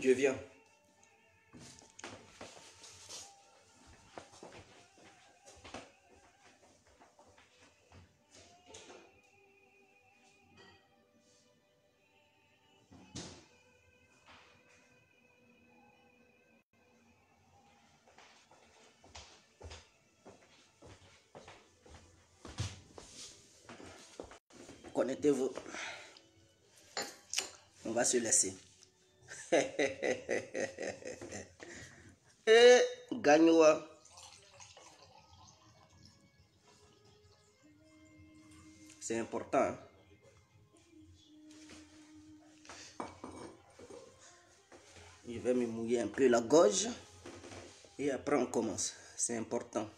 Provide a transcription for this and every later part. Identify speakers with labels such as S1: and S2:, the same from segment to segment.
S1: Je viens. Connectez-vous. On va se laisser. Et gagne-moi. C'est important. Hein? Je vais me mouiller un peu la gorge. Et après on commence. C'est important.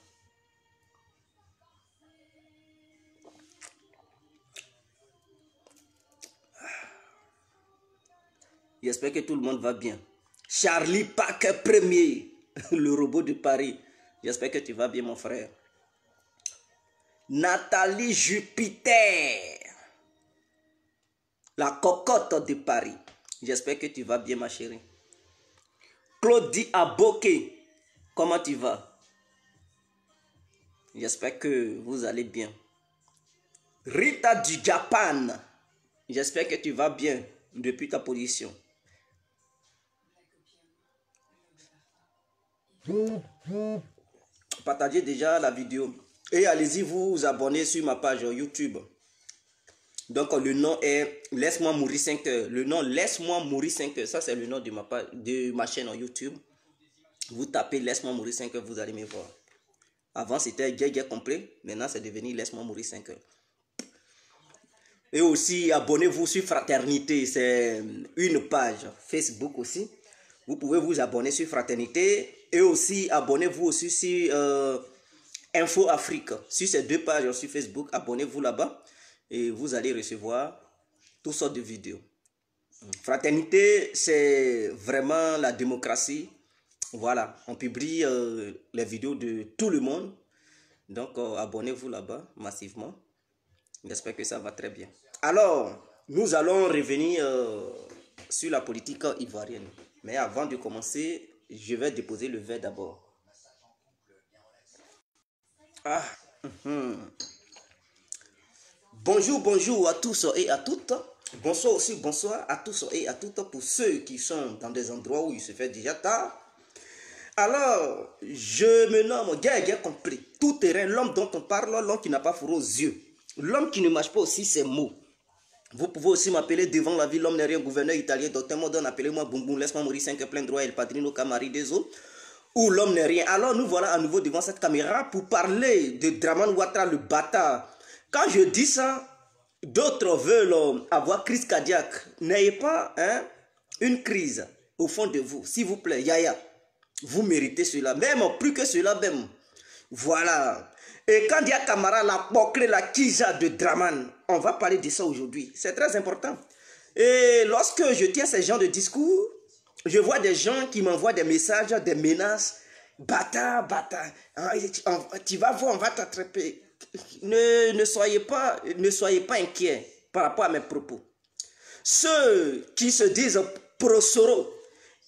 S1: J'espère que tout le monde va bien. Charlie Parker premier, le robot de Paris. J'espère que tu vas bien, mon frère. Nathalie Jupiter, la cocotte de Paris. J'espère que tu vas bien, ma chérie. Claudie Aboke, comment tu vas? J'espère que vous allez bien. Rita du Japon, j'espère que tu vas bien depuis ta position. Partagez déjà la vidéo et allez-y vous abonner sur ma page YouTube. Donc le nom est Laisse-moi mourir 5 heures. Le nom Laisse-moi mourir 5 heures. Ça c'est le nom de ma chaîne en YouTube. Vous tapez Laisse-moi mourir 5 heures, vous allez me voir. Avant c'était Gay complet. Maintenant c'est devenu Laisse-moi mourir 5 heures. Et aussi abonnez-vous sur Fraternité. C'est une page Facebook aussi. Vous pouvez vous abonner sur Fraternité. Et aussi, abonnez-vous aussi sur Info Afrique. Sur ces deux pages sur Facebook, abonnez-vous là-bas. Et vous allez recevoir toutes sortes de vidéos. Fraternité, c'est vraiment la démocratie. Voilà, on publie les vidéos de tout le monde. Donc, abonnez-vous là-bas massivement. J'espère que ça va très bien. Alors, nous allons revenir sur la politique ivoirienne. Mais avant de commencer, je vais déposer le verre d'abord. Ah, Bonjour, bonjour à tous et à toutes. Bonsoir aussi, bonsoir à tous et à toutes pour ceux qui sont dans des endroits où il se fait déjà tard. Alors, je me nomme Gay complet. Tout terrain, l'homme dont on parle, l'homme qui n'a pas fourré aux yeux. L'homme qui ne mâche pas aussi ses mots. Vous pouvez aussi m'appeler devant la ville, l'homme n'est rien, gouverneur italien, docteur Modon, appelez-moi Boum, laisse-moi mourir 5 plein droit, El Padrino Camari des eaux, ou l'homme n'est rien. Alors nous voilà à nouveau devant cette caméra pour parler de Draman Ouattara, le bâtard. Quand je dis ça, d'autres veulent avoir crise cardiaque. N'ayez pas une crise au fond de vous, s'il vous plaît, Yaya. Vous méritez cela, même plus que cela même. Voilà. Et quand il y a Camara, la boucle, la Kija de Draman, on va parler de ça aujourd'hui. C'est très important. Et lorsque je tiens ce genre de discours, je vois des gens qui m'envoient des messages, des menaces. Bâtard, bâtard, tu vas voir, on va t'attraper. Ne soyez pas inquiets par rapport à mes propos. Ceux qui se disent pro-Soro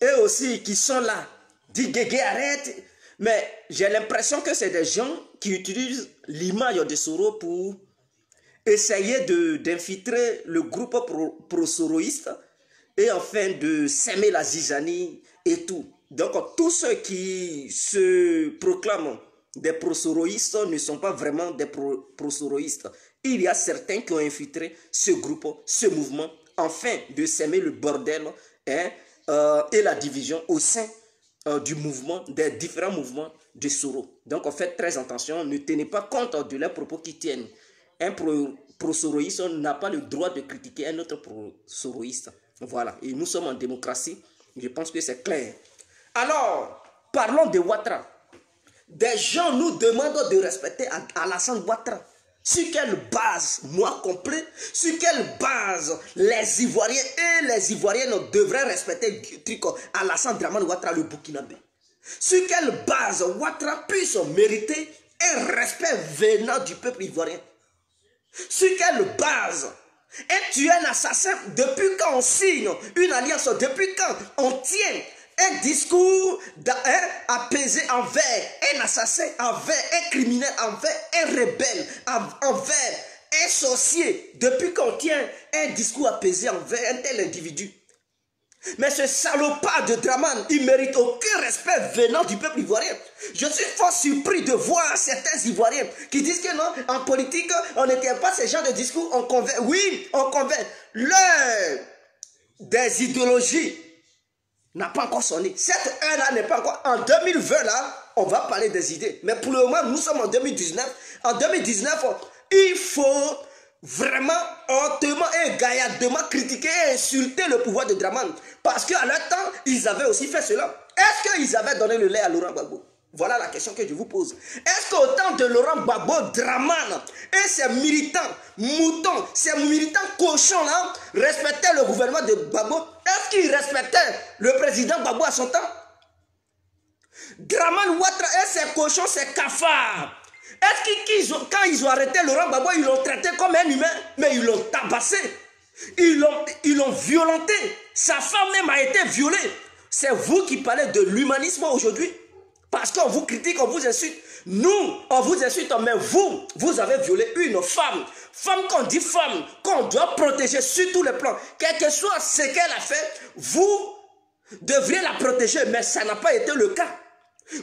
S1: et aussi qui sont là, disent Guégué, arrête. Mais j'ai l'impression que c'est des gens qui utilisent l'image de Soro pour essayer d'infiltrer le groupe pro-soroïste et enfin de s'aimer la zizanie et tout. Donc tous ceux qui se proclament des pro-soroïstes ne sont pas vraiment des pro-soroïstes. Il y a certains qui ont infiltré ce groupe, ce mouvement, afin de s'aimer le bordel et la division au sein du mouvement, des différents mouvements de Soro. Donc, faites très attention, ne tenez pas compte de leurs propos qui tiennent. Un pro-soroïste n'a pas le droit de critiquer un autre pro-soroïste. Voilà, et nous sommes en démocratie, je pense que c'est clair. Alors, parlons de Ouattara. Des gens nous demandent de respecter Alassane Ouattara. Sur quelle base, moi complet, sur quelle base les Ivoiriens et les Ivoiriennes devraient respecter Alassane Dramane Ouattara, le Burkinabé? Sur quelle base Ouattara puisse mériter un respect venant du peuple ivoirien? Sur quelle base Et tu es un assassin depuis quand on signe une alliance, depuis quand on tient un discours apaisé envers un assassin, envers un criminel, envers un rebelle, envers un sorcier, depuis qu'on tient un discours apaisé envers un tel individu. Mais ce salopard de Dramane, il ne mérite aucun respect venant du peuple ivoirien. Je suis fort surpris de voir certains Ivoiriens qui disent que non, en politique, on n'était pas ce genre de discours, on convainc. Oui, on convainc. L'heure des idéologies n'a pas encore sonné. Cette heure-là n'est pas encore. En 2020, là, on va parler des idées. Mais pour le moment, nous sommes en 2019. En 2019, il faut vraiment hautement et gaillardement critiquer et insulter le pouvoir de Dramane. Parce qu'à leur temps, ils avaient aussi fait cela. Est-ce qu'ils avaient donné le lait à Laurent Gbagbo? Voilà la question que je vous pose. Est-ce qu'au temps de Laurent Gbagbo, Dramane et ses militants moutons, ces militants cochons-là, respectaient le gouvernement de Gbagbo? Est-ce qu'ils respectaient le président Gbagbo à son temps? Dramane Ouattara et ses cochons, ses cafards. Est-ce qu'ils quand ils ont arrêté Laurent Gbagbo, ils l'ont traité comme un humain? Mais ils l'ont tabassé. Ils l'ont violenté. Sa femme même a été violée. C'est vous qui parlez de l'humanisme aujourd'hui? Parce qu'on vous critique, on vous insulte. Nous, on vous insulte, mais vous avez violé une femme. Femme qu'on dit femme, qu'on doit protéger sur tous les plans. Quel que soit ce qu'elle a fait, vous devriez la protéger, mais ça n'a pas été le cas.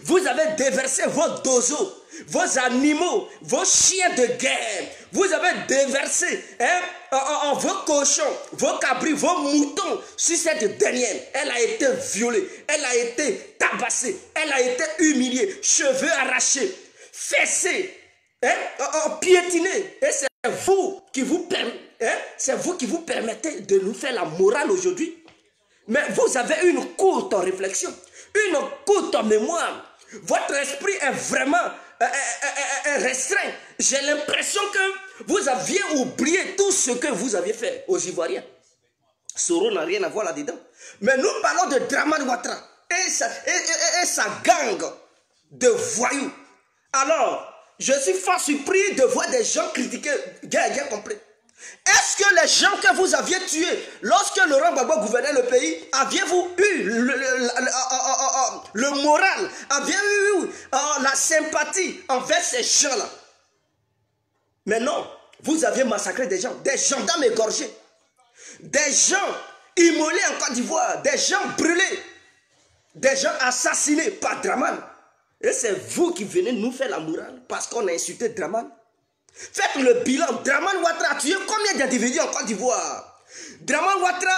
S1: Vous avez déversé vos dozos, vos animaux, vos chiens de guerre. Vous avez déversé vos cochons, vos cabris, vos moutons sur cette dernière. Elle a été violée, elle a été tabassée, elle a été humiliée, cheveux arrachés, fessés, piétinés. Et c'est vous qui vous permettez de nous faire la morale aujourd'hui. Mais vous avez une courte réflexion, une courte mémoire. Votre esprit est vraiment restreint. J'ai l'impression que vous aviez oublié tout ce que vous aviez fait aux Ivoiriens. Soro n'a rien à voir là-dedans. Mais nous parlons de Dramane Ouattara et sa gang de voyous. Alors, je suis fort surpris de voir des gens critiquer guerre complète. Est-ce que les gens que vous aviez tués lorsque Laurent Gbagbo gouvernait le pays, aviez-vous eu le moral, aviez-vous eu la sympathie envers ces gens-là? Mais non, vous aviez massacré des gens, des gendarmes égorgés, des gens immolés en Côte d'Ivoire, des gens brûlés, des gens assassinés par Dramane. Et c'est vous qui venez nous faire la morale parce qu'on a insulté Dramane. Faites le bilan. Dramane Ouattara a tué combien d'individus en Côte d'Ivoire? Dramane Ouattara,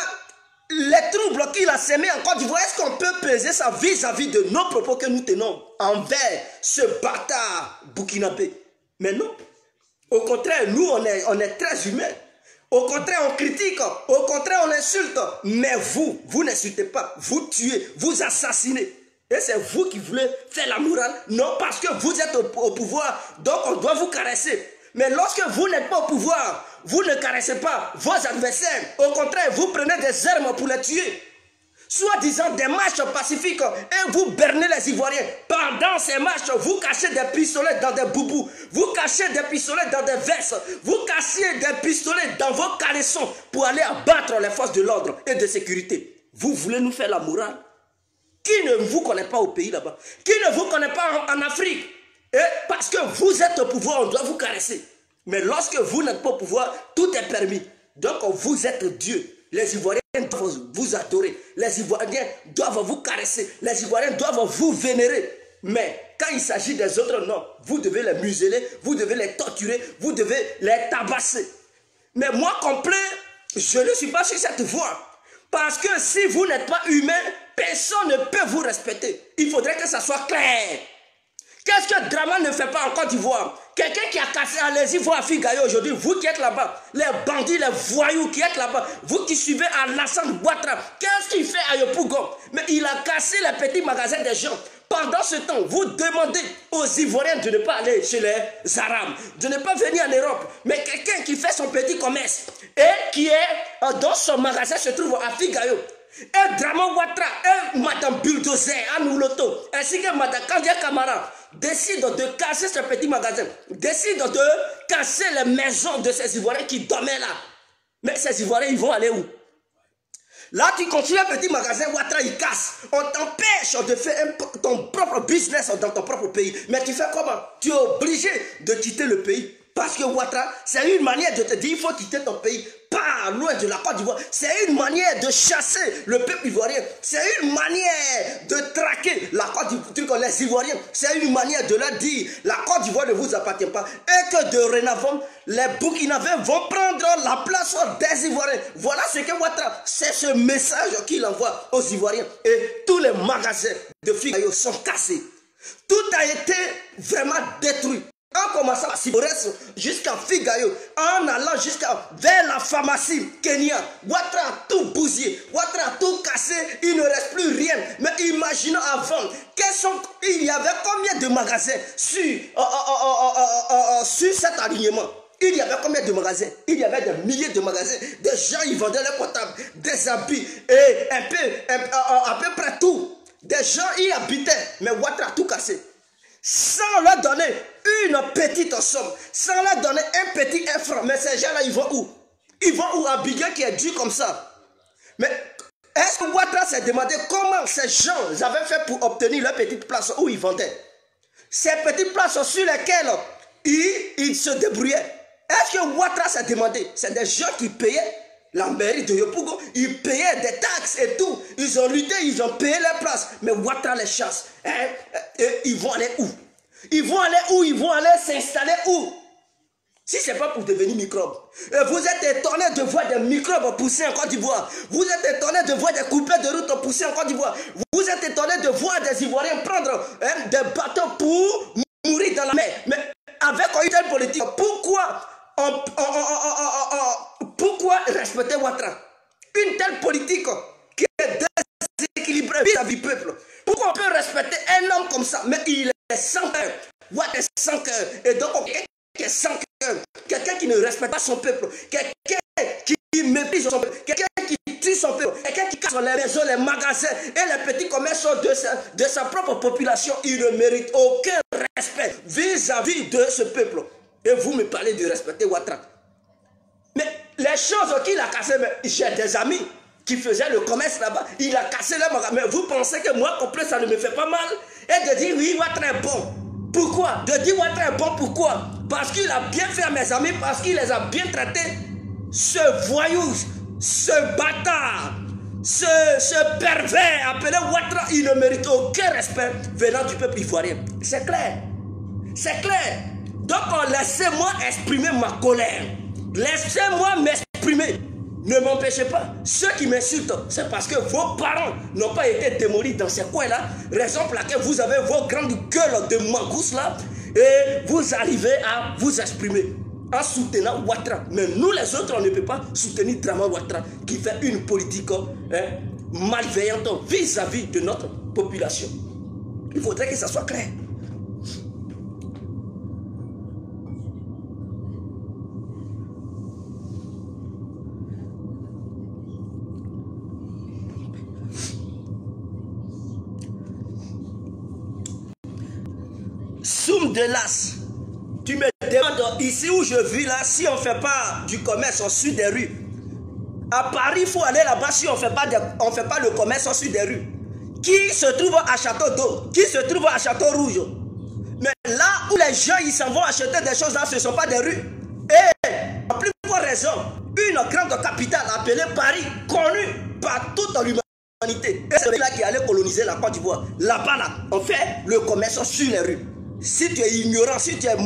S1: les troubles qu'il a sémés en Côte d'Ivoire, est-ce qu'on peut peser ça vis-à-vis de nos propos que nous tenons envers ce bâtard burkinabé? Mais non. Au contraire, nous, on est très humains. Au contraire, on critique. Au contraire, on insulte. Mais vous n'insultez pas. Vous tuez, vous assassinez. Et c'est vous qui voulez faire la morale? Non, parce que vous êtes au pouvoir, donc on doit vous caresser. Mais lorsque vous n'êtes pas au pouvoir, vous ne caressez pas vos adversaires. Au contraire, vous prenez des armes pour les tuer. Soi-disant des marches pacifiques et vous bernez les Ivoiriens. Pendant ces marches, vous cachez des pistolets dans des boubous. Vous cachez des pistolets dans des vestes. Vous cachez des pistolets dans vos caleçons pour aller abattre les forces de l'ordre et de sécurité. Vous voulez nous faire la morale? Qui ne vous connaît pas au pays là-bas? Qui ne vous connaît pas en Afrique? Et parce que vous êtes au pouvoir, on doit vous caresser. Mais lorsque vous n'êtes pas au pouvoir, tout est permis. Donc vous êtes Dieu. Les Ivoiriens doivent vous adorer. Les Ivoiriens doivent vous caresser. Les Ivoiriens doivent vous vénérer. Mais quand il s'agit des autres, non. Vous devez les museler, vous devez les torturer, vous devez les tabasser. Mais moi, complet, je ne suis pas sur cette voie. Parce que si vous n'êtes pas humain, personne ne peut vous respecter. Il faudrait que ça soit clair. Qu'est-ce que Dramane ne fait pas en Côte d'Ivoire? Quelqu'un qui a cassé, allez-y voir Figayo aujourd'hui, vous qui êtes là-bas, les bandits, les voyous qui êtes là-bas, vous qui suivez Alassane Ouattara, qu'est-ce qu'il fait à Yopougon? Mais il a cassé les petits magasins des gens. Pendant ce temps, vous demandez aux Ivoiriens de ne pas aller chez les Arabes, de ne pas venir en Europe. Mais quelqu'un qui fait son petit commerce et qui est dans son magasin se trouve à Figayo. Et Dramane Ouattara et Madame Bulldozer Anouloto, ainsi que Madame Kandia Kamara, décident de casser ce petit magasin, décident de casser les maisons de ces Ivoiriens qui dormaient là. Mais ces Ivoiriens, ils vont aller où? Là, tu continues un petit magasin, Ouattara, il casse. On t'empêche de faire ton propre business dans ton propre pays. Mais tu fais comment? Tu es obligé de quitter le pays. Parce que Ouattara, c'est une manière de te dire, il faut quitter ton pays. Pas loin de la Côte d'Ivoire. C'est une manière de chasser le peuple ivoirien. C'est une manière de traquer la Côte d'Ivoire, les Ivoiriens. C'est une manière de leur dire, la Côte d'Ivoire ne vous appartient pas. Et que dorénavant, les Burkinabés vont prendre la place des Ivoiriens. Voilà ce que Ouattara, c'est ce message qu'il envoie aux Ivoiriens. Et tous les magasins de Figayo sont cassés. Tout a été vraiment détruit. En commençant à Siborès jusqu'à Figayo, en allant vers la pharmacie Kenya, Ouattara a tout bousillé, Ouattara a tout cassé, il ne reste plus rien. Mais imaginons avant, il y avait combien de magasins sur cet alignement? Il y avait combien de magasins? Il y avait des milliers de magasins. Des gens, ils vendaient leurs portables, des habits, et à peu près tout. Des gens y habitaient, mais Ouattara a tout cassé. Sans leur donner une petite somme, sans leur donner un petit franc. Mais ces gens-là, ils vont où? Ils vont où? Abidjan qui est dur comme ça. Mais est-ce que Ouattara s'est demandé comment ces gens avaient fait pour obtenir leur petite place où ils vendaient? Ces petites places sur lesquelles ils se débrouillaient. Est-ce que Ouattara s'est demandé? C'est des gens qui payaient la mairie de Yopougon, ils payaient des taxes et tout. Ils ont lutté, ils ont payé leurs places. Mais Ouattara les chasse. Ils vont aller où? Ils vont aller où? Ils vont aller s'installer où? Si ce n'est pas pour devenir microbes. Vous êtes étonné de voir des microbes pousser en Côte d'Ivoire. Vous êtes étonné de voir des coupeurs de route pousser en Côte d'Ivoire. Vous êtes étonné de voir des Ivoiriens prendre des bateaux pour mourir dans la mer. Mais avec une telle politique, pourquoi respecter Ouattara? Une telle politique qui est déséquilibrée vis-à-vis du peuple. Pourquoi on peut respecter un homme comme ça? Mais il est sans cœur. Ouattara est sans cœur. Et donc, quelqu'un qui est sans cœur, quelqu'un qui ne respecte pas son peuple, quelqu'un qui méprise son peuple, quelqu'un qui tue son peuple, quelqu'un qui casse les maisons, les magasins et les petits commerces de sa propre population, il ne mérite aucun respect vis-à-vis de ce peuple. Et vous me parlez de respecter Ouattara. Mais les choses qu'il a cassées, j'ai des amis qui faisaient le commerce là-bas, il a cassé leur magasin. Mais vous pensez que moi, complet, ça ne me fait pas mal? Et de dire, oui, Ouattara est bon. Pourquoi? De dire Ouattara est bon, pourquoi? Parce qu'il a bien fait à mes amis, parce qu'il les a bien traités. Ce voyou, ce bâtard, ce pervers appelé Ouattara, il ne mérite aucun respect venant du peuple ivoirien. C'est clair. C'est clair. Donc, laissez-moi exprimer ma colère. Laissez-moi m'exprimer. Ne m'empêchez pas. Ceux qui m'insultent, c'est parce que vos parents n'ont pas été démolis dans ces coins-là. Raison pour laquelle vous avez vos grandes gueules de mangousse là. Et vous arrivez à vous exprimer en soutenant Ouattara. Mais nous les autres, on ne peut pas soutenir Draman Ouattara qui fait une politique malveillante vis-à-vis de notre population. Il faudrait que ça soit clair. Soum de l'as. Tu me demandes ici où je vis là, si on ne fait pas du commerce au sud des rues. À Paris, il faut aller là-bas si on ne fait pas le commerce au sud des rues. Qui se trouve à Château d'Eau, qui se trouve à Château Rouge. Mais là où les gens ils s'en vont acheter des choses là, ce ne sont pas des rues. Et en plus pour raison, une grande capitale appelée Paris, connue par toute l'humanité. Et c'est là qui allait coloniser la Côte d'Ivoire. Là-bas, là, on fait le commerce sur les rues. Si tu es ignorant, si tu es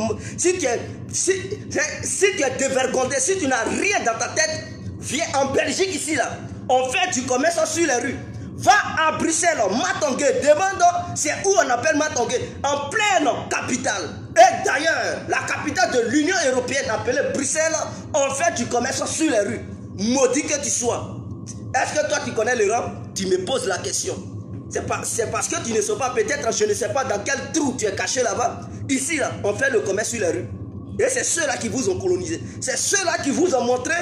S1: dévergondé, si tu n'as rien dans ta tête, viens en Belgique ici là. On fait du commerce sur les rues. Va à Bruxelles, Matongué, demande c'est où on appelle Matongué, en pleine capitale. Et d'ailleurs, la capitale de l'Union européenne appelée Bruxelles, on fait du commerce sur les rues. Maudit que tu sois. Est-ce que toi tu connais l'Europe? Tu me poses la question. C'est parce que tu ne sais pas, peut-être, je ne sais pas dans quel trou tu es caché là-bas. Ici, là, on fait le commerce sur les rues. Et c'est ceux-là qui vous ont colonisé. C'est ceux-là qui vous ont montré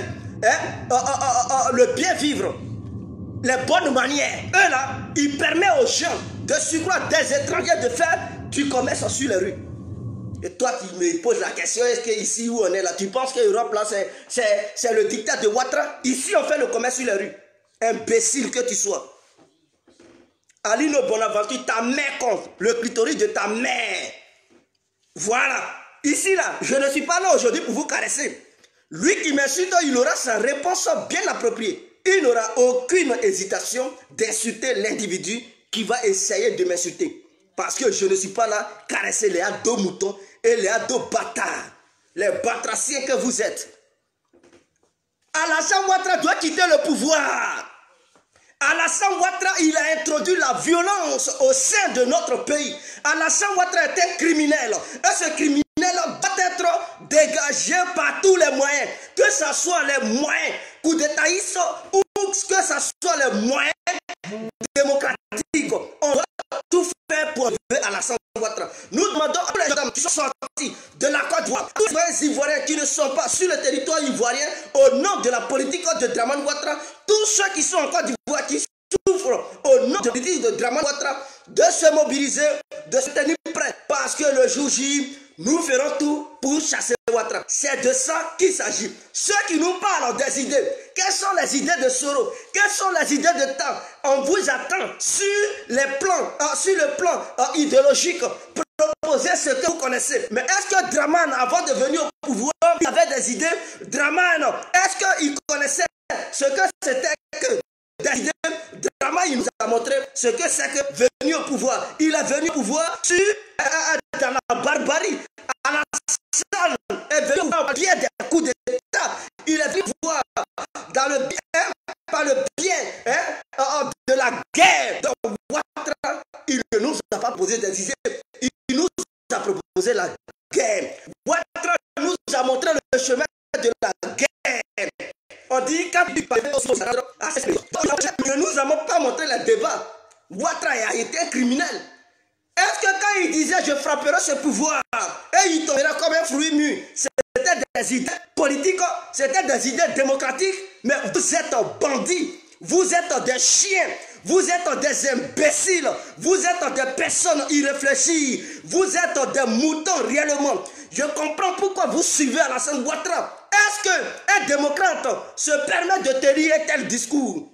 S1: le bien vivre, les bonnes manières. Eux, là, ils permettent aux gens de surcroît des étrangers de faire du commerce sur les rues. Et toi, tu me poses la question, est-ce que ici où on est là, tu penses que l'Europe là, c'est le dictat de Ouattara? Ici, on fait le commerce sur les rues. Imbécile que tu sois. Alino Bonaventure, ta mère compte. Le clitoris de ta mère. Voilà. Ici, là, je ne suis pas là aujourd'hui pour vous caresser. Lui qui m'insulte, il aura sa réponse bien appropriée. Il n'aura aucune hésitation d'insulter l'individu qui va essayer de m'insulter. Parce que je ne suis pas là caresser les ados moutons et les ados bâtards. Les batraciens que vous êtes. Alassane Ouattara doit quitter le pouvoir. Alassane Ouattara, il a introduit la violence au sein de notre pays. Alassane Ouattara est un criminel. Et ce criminel doit être dégagé par tous les moyens. Que ce soit les moyens coup d'étaïsme ou que ce soit les moyens démocratiques. On doit tout faire pour enlever Alassane Ouattara. Nous demandons à tous les gens qui sont sortis de la Côte d'Ivoire, tous les Ivoiriens qui ne sont pas sur le territoire ivoirien, au nom de la politique de Dramane Ouattara, tous ceux qui sont en Côte d'Ivoire, qui souffrent au nom de la politique de Dramane Ouattara, de se mobiliser, de se tenir prêts, parce que le jour J, nous ferons tout pour chasser Ouattara. C'est de ça qu'il s'agit. Ceux qui nous parlent des idées, quelles sont les idées de Soro, quelles sont les idées de temps, on vous attend sur le plan idéologique. Proposez ce que vous connaissez. Mais est-ce que Dramane, avant de venir au pouvoir, il avait des idées? Dramane, est-ce qu'il connaissait ce que c'était que des idées? Dramane, il nous a montré ce que c'est que venir au pouvoir. Il est venu au pouvoir dans la barbarie. Alassane est venu par le biais des coups d'État. Il est venu voir dans le bien, par le biais de la guerre. Donc Ouattara, il ne nous a pas posé des idées. Il nous a proposé la guerre. Ouattara nous a montré le chemin de la guerre. On dit qu'il ne nous avons pas montré le débat. Ouattara a été un criminel. Est-ce que quand il disait je frapperai ce pouvoir et il tombera comme un fruit mûr, c'était des idées politiques, c'était des idées démocratiques, mais vous êtes bandits, vous êtes des chiens, vous êtes des imbéciles, vous êtes des personnes irréfléchies, vous êtes des moutons réellement. Je comprends pourquoi vous suivez Alassane Ouattara. Est-ce qu'un démocrate se permet de tenir un tel discours?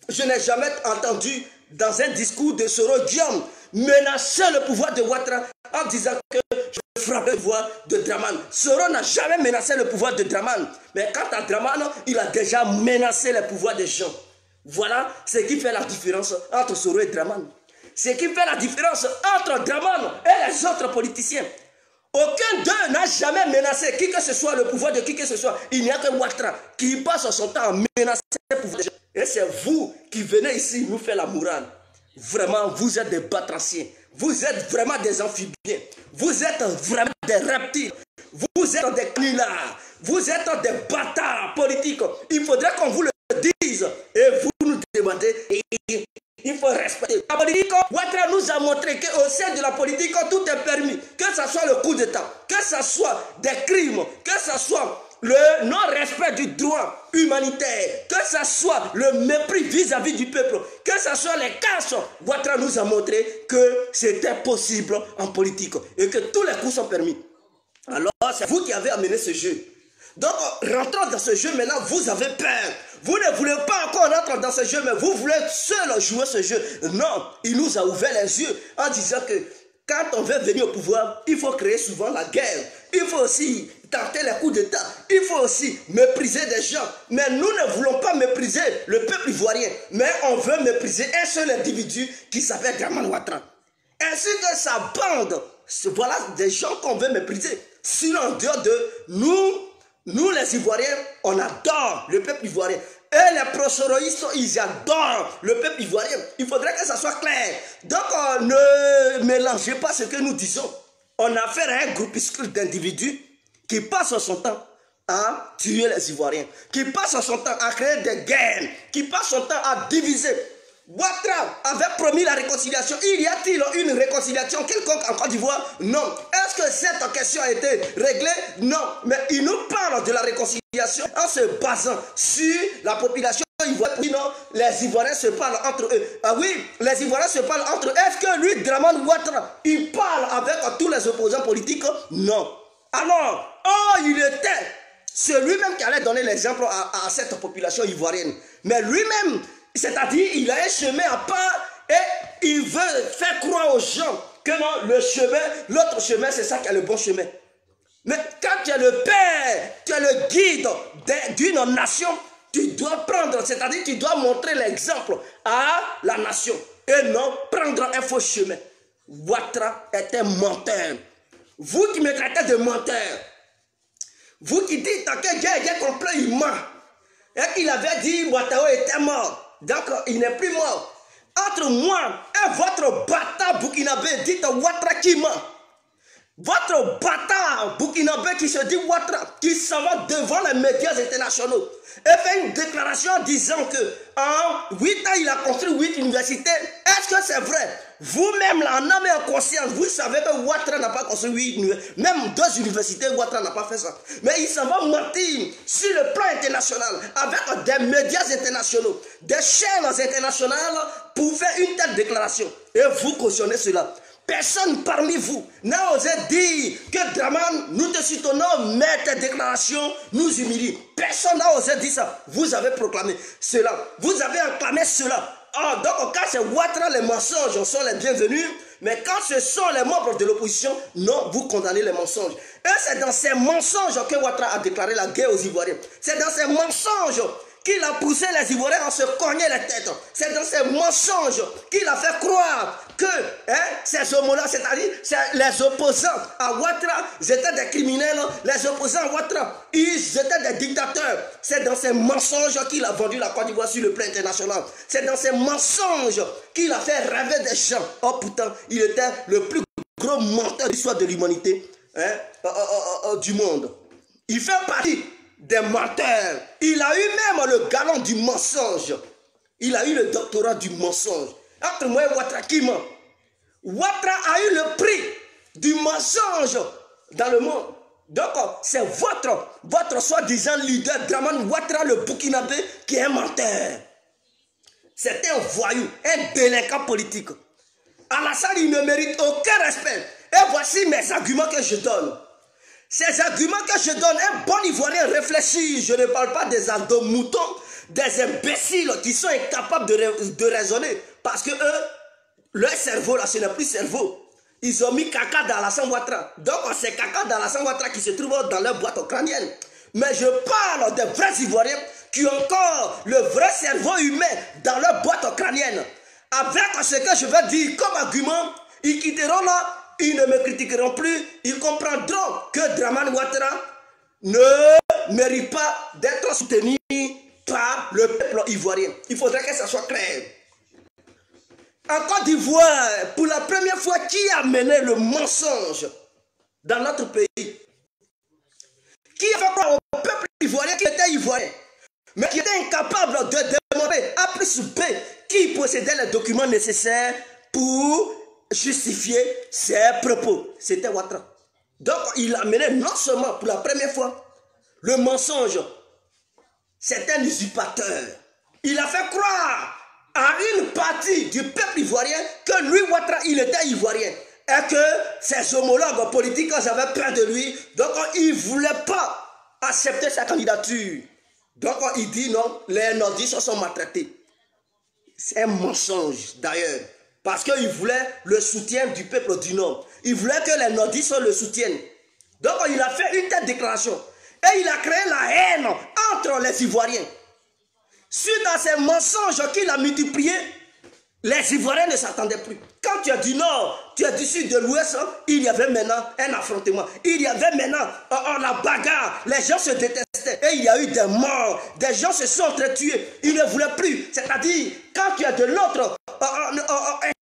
S1: Je n'ai jamais entendu dans un discours de Soro Guillaume menacer le pouvoir de Ouattara en disant que je frappe le pouvoir de Dramane. Soro n'a jamais menacé le pouvoir de Dramane. Mais quant à Dramane, il a déjà menacé le pouvoir des gens. Voilà ce qui fait la différence entre Soro et Dramane. Ce qui fait la différence entre Dramane et les autres politiciens. Aucun d'eux n'a jamais menacé qui que ce soit, le pouvoir de qui que ce soit. Il n'y a que Ouattara qui passe son temps à menacer le pouvoir des gens. Et c'est vous qui venez ici nous faire la morale. Vraiment, vous êtes des batraciens. Vous êtes vraiment des amphibiens. Vous êtes vraiment des reptiles. Vous êtes des canulars. Vous êtes des bâtards politiques. Il faudrait qu'on vous le dise. Et vous nous demandez. Il faut respecter. La politique, Ouattara nous a montré qu'au sein de la politique, tout est permis. Que ce soit le coup d'État, que ce soit des crimes, que ce soit le non-respect du droit humanitaire, que ce soit le mépris vis-à-vis du peuple, que ce soit les casses, Ouattara nous a montré que c'était possible en politique et que tous les coups sont permis. Alors, c'est vous qui avez amené ce jeu. Donc, rentrons dans ce jeu maintenant, vous avez peur. Vous ne voulez pas encore rentrer dans ce jeu, mais vous voulez seul jouer ce jeu. Non, il nous a ouvert les yeux en disant que quand on veut venir au pouvoir, il faut créer souvent la guerre. Il faut aussi tenter les coups d'État. Il faut aussi mépriser des gens. Mais nous ne voulons pas mépriser le peuple ivoirien. Mais on veut mépriser un seul individu qui s'appelle Dramane Ouattara. Ainsi que sa bande. Voilà des gens qu'on veut mépriser. Sinon, en dehors de nous les Ivoiriens, on adore le peuple ivoirien. Et les prosoroïstes, ils adorent le peuple ivoirien. Il faudrait que ça soit clair. Donc, ne mélangez pas ce que nous disons. On a affaire à un groupuscule d'individus qui passent son temps à tuer les Ivoiriens, qui passent son temps à créer des guerres, qui passent son temps à diviser. Ouattara avait promis la réconciliation. Y a-t-il une réconciliation quelconque en Côte d'Ivoire? Non. Est-ce que cette question a été réglée? Non. Mais il nous parle de la réconciliation en se basant sur la population non, les Ivoiriens se parlent entre eux. Ah oui, les Ivoiriens se parlent entre eux. Est-ce que lui, Dramane Ouattara, il parle avec tous les opposants politiques? Non. Alors, il était celui-même qui allait donner l'exemple à cette population ivoirienne. Mais lui-même, c'est-à-dire, il a un chemin à part et il veut faire croire aux gens que non, le chemin, l'autre chemin, c'est ça qui est le bon chemin. Mais quand tu es le père, tu es le guide d'une nation, tu dois prendre, c'est-à-dire tu dois montrer l'exemple à la nation et non prendre un faux chemin. Ouattara est un menteur. Vous qui me traitez de menteur, vous qui dites que j'ai compris, il ment. Et qu'il avait dit Ouattara était mort, donc il n'est plus mort. Entre moi et votre bâtard burkinabé, dites Ouattara qui ment. Votre bâtard burkinabé qui se dit Ouattara, qui s'en va devant les médias internationaux et fait une déclaration disant que en 8 ans il a construit 8 universités. Est-ce que c'est vrai? Vous-même, là, en âme et en conscience, vous savez que Ouattara n'a pas construit 8 universités, même 2 universités, Ouattara n'a pas fait ça. Mais il s'en va mentir sur le plan international avec des médias internationaux, des chaînes internationales pour faire une telle déclaration. Et vous cautionnez cela. Personne parmi vous n'a osé dire que Dramane, nous te soutenons, mais tes déclarations nous humilient. Personne n'a osé dire ça. Vous avez proclamé cela. Vous avez acclamé cela. Donc, quand c'est Ouattara, les mensonges sont les bienvenus. Mais quand ce sont les membres de l'opposition, non, vous condamnez les mensonges. Et c'est dans ces mensonges que Ouattara a déclaré la guerre aux Ivoiriens. C'est dans ces mensonges qu'il a poussé les Ivoiriens à se cogner les têtes. C'est dans ces mensonges qu'il a fait croire que ces hommes-là, c'est-à-dire les opposants à Ouattara, ils étaient des criminels. Les opposants à Ouattara, ils étaient des dictateurs. C'est dans ces mensonges qu'il a vendu la Côte d'Ivoire sur le plan international. C'est dans ces mensonges qu'il a fait rêver des gens. Oh pourtant, il était le plus gros menteur de l'histoire de l'humanité, du monde. Il fait partie des menteurs. Il a eu même le galon du mensonge. Il a eu le doctorat du mensonge. Entre moi et Ouattara qui ment. Ouattara a eu le prix du mensonge dans le monde. Donc c'est votre soi-disant leader Dramane Ouattara, le burkinabé, qui est un menteur. C'est un voyou, un délinquant politique. Alassane, il ne mérite aucun respect. Et voici mes arguments que je donne. Ces arguments que je donne, un bon Ivoirien réfléchit. Je ne parle pas des moutons, des imbéciles qui sont incapables de raisonner. Parce que eux, leur cerveau, là, ce n'est plus cerveau. Ils ont mis caca dans Alassane Ouattara. Donc, c'est caca dans Alassane Ouattara qui se trouve dans leur boîte crânienne. Mais je parle des vrais Ivoiriens qui ont encore le vrai cerveau humain dans leur boîte crânienne. Avec ce que je vais dire comme argument, ils quitteront là. Ils ne me critiqueront plus, ils comprendront que Dramane Ouattara ne mérite pas d'être soutenu par le peuple ivoirien. Il faudrait que ça soit clair. En Côte d'Ivoire, pour la première fois, qui a mené le mensonge dans notre pays? Qui a fait croire au peuple ivoirien qui était ivoirien, mais qui était incapable de demander A plus B qui possédait les documents nécessaires pour justifier ses propos? C'était Ouattara. Donc il a mené non seulement pour la première fois le mensonge. C'est un usurpateur. Il a fait croire à une partie du peuple ivoirien que lui, Ouattara, il était ivoirien. Et que ses homologues politiques avaient peur de lui. Donc il ne voulait pas accepter sa candidature. Donc il dit non, les nordistes sont maltraités. C'est un mensonge d'ailleurs. Parce qu'il voulait le soutien du peuple du Nord. Il voulait que les nordistes le soutiennent. Donc il a fait une telle déclaration. Et il a créé la haine entre les Ivoiriens. Suite à ces mensonges qu'il a multipliés, les Ivoiriens ne s'attendaient plus. Quand tu es du Nord, tu es du Sud, de l'Ouest, il y avait maintenant un affrontement. Il y avait maintenant la bagarre. Les gens se détestaient. Et il y a eu des morts. Des gens se sont entretués. Ils ne voulaient plus. C'est-à-dire, quand tu es de l'autre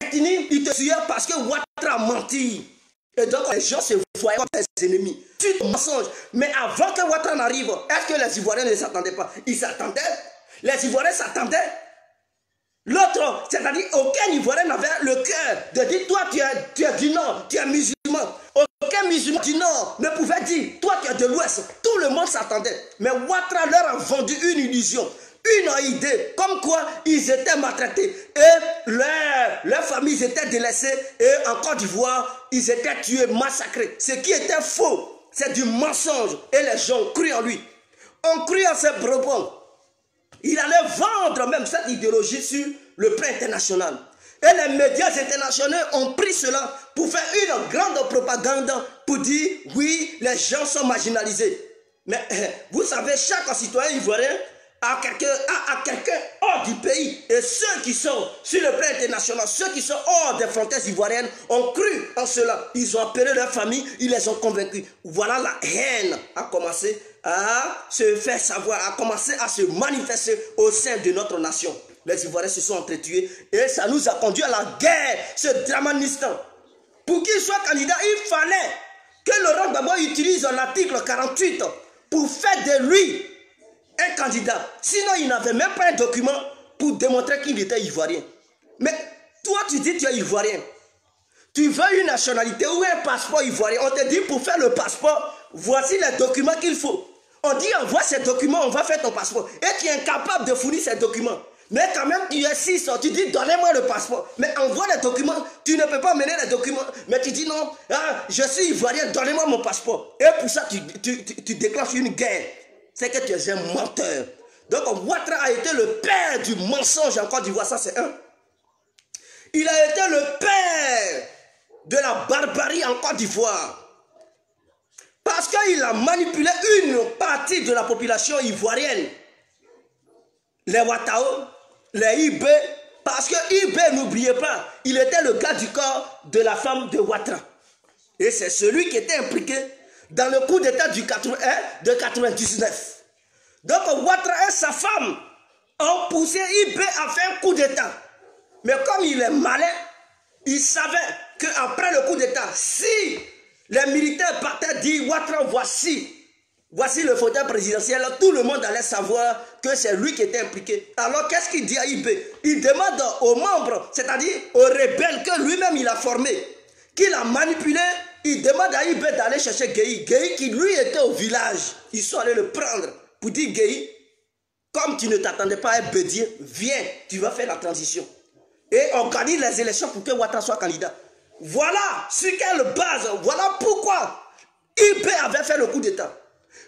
S1: ethnie, ils te tuaient parce que Ouattara a menti. Et donc, les gens se voyaient comme des ennemis. Suite au mensonge. Mais avant que Ouattara n'arrive, est-ce que les Ivoiriens ne s'attendaient pas? Ils s'attendaient. Les Ivoiriens s'attendaient. L'autre, c'est-à-dire aucun Ivoirien n'avait le cœur de dire toi tu es du Nord, tu es musulman. Aucun musulman du Nord ne pouvait dire toi tu es de l'Ouest. Tout le monde s'attendait. Mais Ouattara leur a vendu une illusion une idée comme quoi ils étaient maltraités et leurs familles étaient délaissées et en Côte d'Ivoire, ils étaient tués, massacrés. Ce qui était faux, c'est du mensonge et les gens ont cru en lui. On cru en ses propos. Il allait vendre même cette idéologie sur le plan international. Et les médias internationaux ont pris cela pour faire une grande propagande pour dire oui, les gens sont marginalisés. Mais vous savez, chaque citoyen ivoirien a quelqu'un hors du pays. Et ceux qui sont sur le plan international, ceux qui sont hors des frontières ivoiriennes ont cru en cela. Ils ont appelé leur famille, ils les ont convaincus. Voilà, la haine a commencé à se faire savoir, a commencé à se manifester au sein de notre nation. Les Ivoiriens se sont entretués et ça nous a conduit à la guerre, ce dramanistan. Pour qu'il soit candidat, il fallait que Laurent Gbagbo utilise l'article 48 pour faire de lui un candidat. Sinon, il n'avait même pas un document pour démontrer qu'il était ivoirien. Mais toi, tu dis que tu es ivoirien. Tu veux une nationalité ou un passeport ivoirien. On te dit pour faire le passeport, voici les documents qu'il faut. On dit envoie ces documents, on va faire ton passeport. Et tu es incapable de fournir ces documents. Mais quand même, tu insistes, tu dis donnez-moi le passeport. Mais envoie les documents, tu ne peux pas mener les documents. Mais tu dis non, je suis ivoirien, donnez-moi mon passeport. Et pour ça, tu déclenches une guerre. C'est que tu es un menteur. Donc Ouattara a été le père du mensonge en Côte d'Ivoire, ça c'est un. Il a été le père de la barbarie en Côte d'Ivoire. Parce qu'il a manipulé une partie de la population ivoirienne. Les Ouattao, les IB, parce que IB, n'oubliez pas, il était le gars du corps de la femme de Ouattara. Et c'est celui qui était impliqué dans le coup d'état de 99. Donc Ouattara et sa femme ont poussé IB à faire un coup d'état. Mais comme il est malin, il savait qu'après le coup d'état, si les militaires partaient dire Ouattara, voici le fauteuil présidentiel, tout le monde allait savoir que c'est lui qui était impliqué. Alors qu'est-ce qu'il dit à IB? Il demande aux membres, c'est-à-dire aux rebelles que lui-même il a formés, qu'il a manipulé. Il demande à IB d'aller chercher Gueye. Gueye qui lui était au village. Ils sont allés le prendre pour dire Gueye, comme tu ne t'attendais pas à Bédier, viens, tu vas faire la transition. Et organise les élections pour que Ouattara soit candidat. Voilà sur quelle base, voilà pourquoi IB avait fait le coup d'état.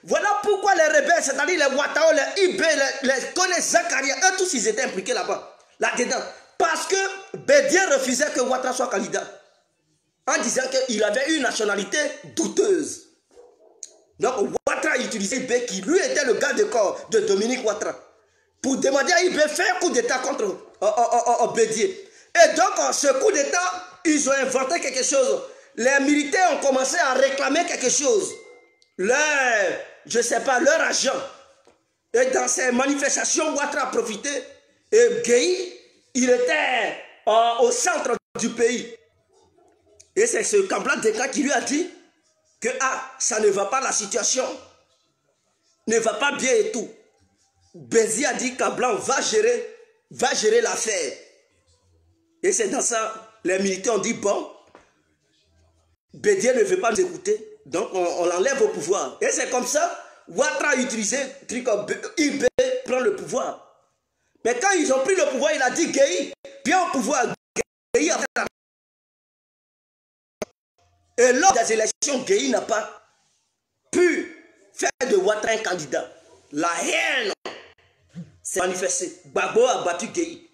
S1: Voilà pourquoi les rebelles, c'est-à-dire les Ouattao, les IB, les Kone Zakaria, eux tous ils étaient impliqués là-bas, là-dedans. Parce que Bédier refusait que Ouattara soit candidat. En disant qu'il avait une nationalité douteuse. Donc Ouattara utilisait IB qui lui était le garde de corps de Dominique Ouattara. Pour demander à IB faire un coup d'état contre Bédier. Et donc ce coup d'état, ils ont inventé quelque chose. Les militaires ont commencé à réclamer quelque chose. Je ne sais pas, leur agent. Et dans ces manifestations, Ouattara a profité. Et Gueye, il était au centre du pays. Et c'est ce Kablan Deka qui lui a dit que ça ne va pas, la situation ne va pas bien et tout. Béziers a dit Kablan va gérer l'affaire. Et c'est dans ça, les militaires ont dit bon, Bédier ne veut pas nous écouter, donc on l'enlève au pouvoir. Et c'est comme ça, Ouattara a utilisé IB prend le pouvoir. Mais quand ils ont pris le pouvoir, il a dit Gueye, viens au pouvoir. Gueye a fait la... Et lors des élections, Gueye n'a pas pu faire de Ouattara un candidat. La haine s'est manifestée. Gbagbo a battu Gueye.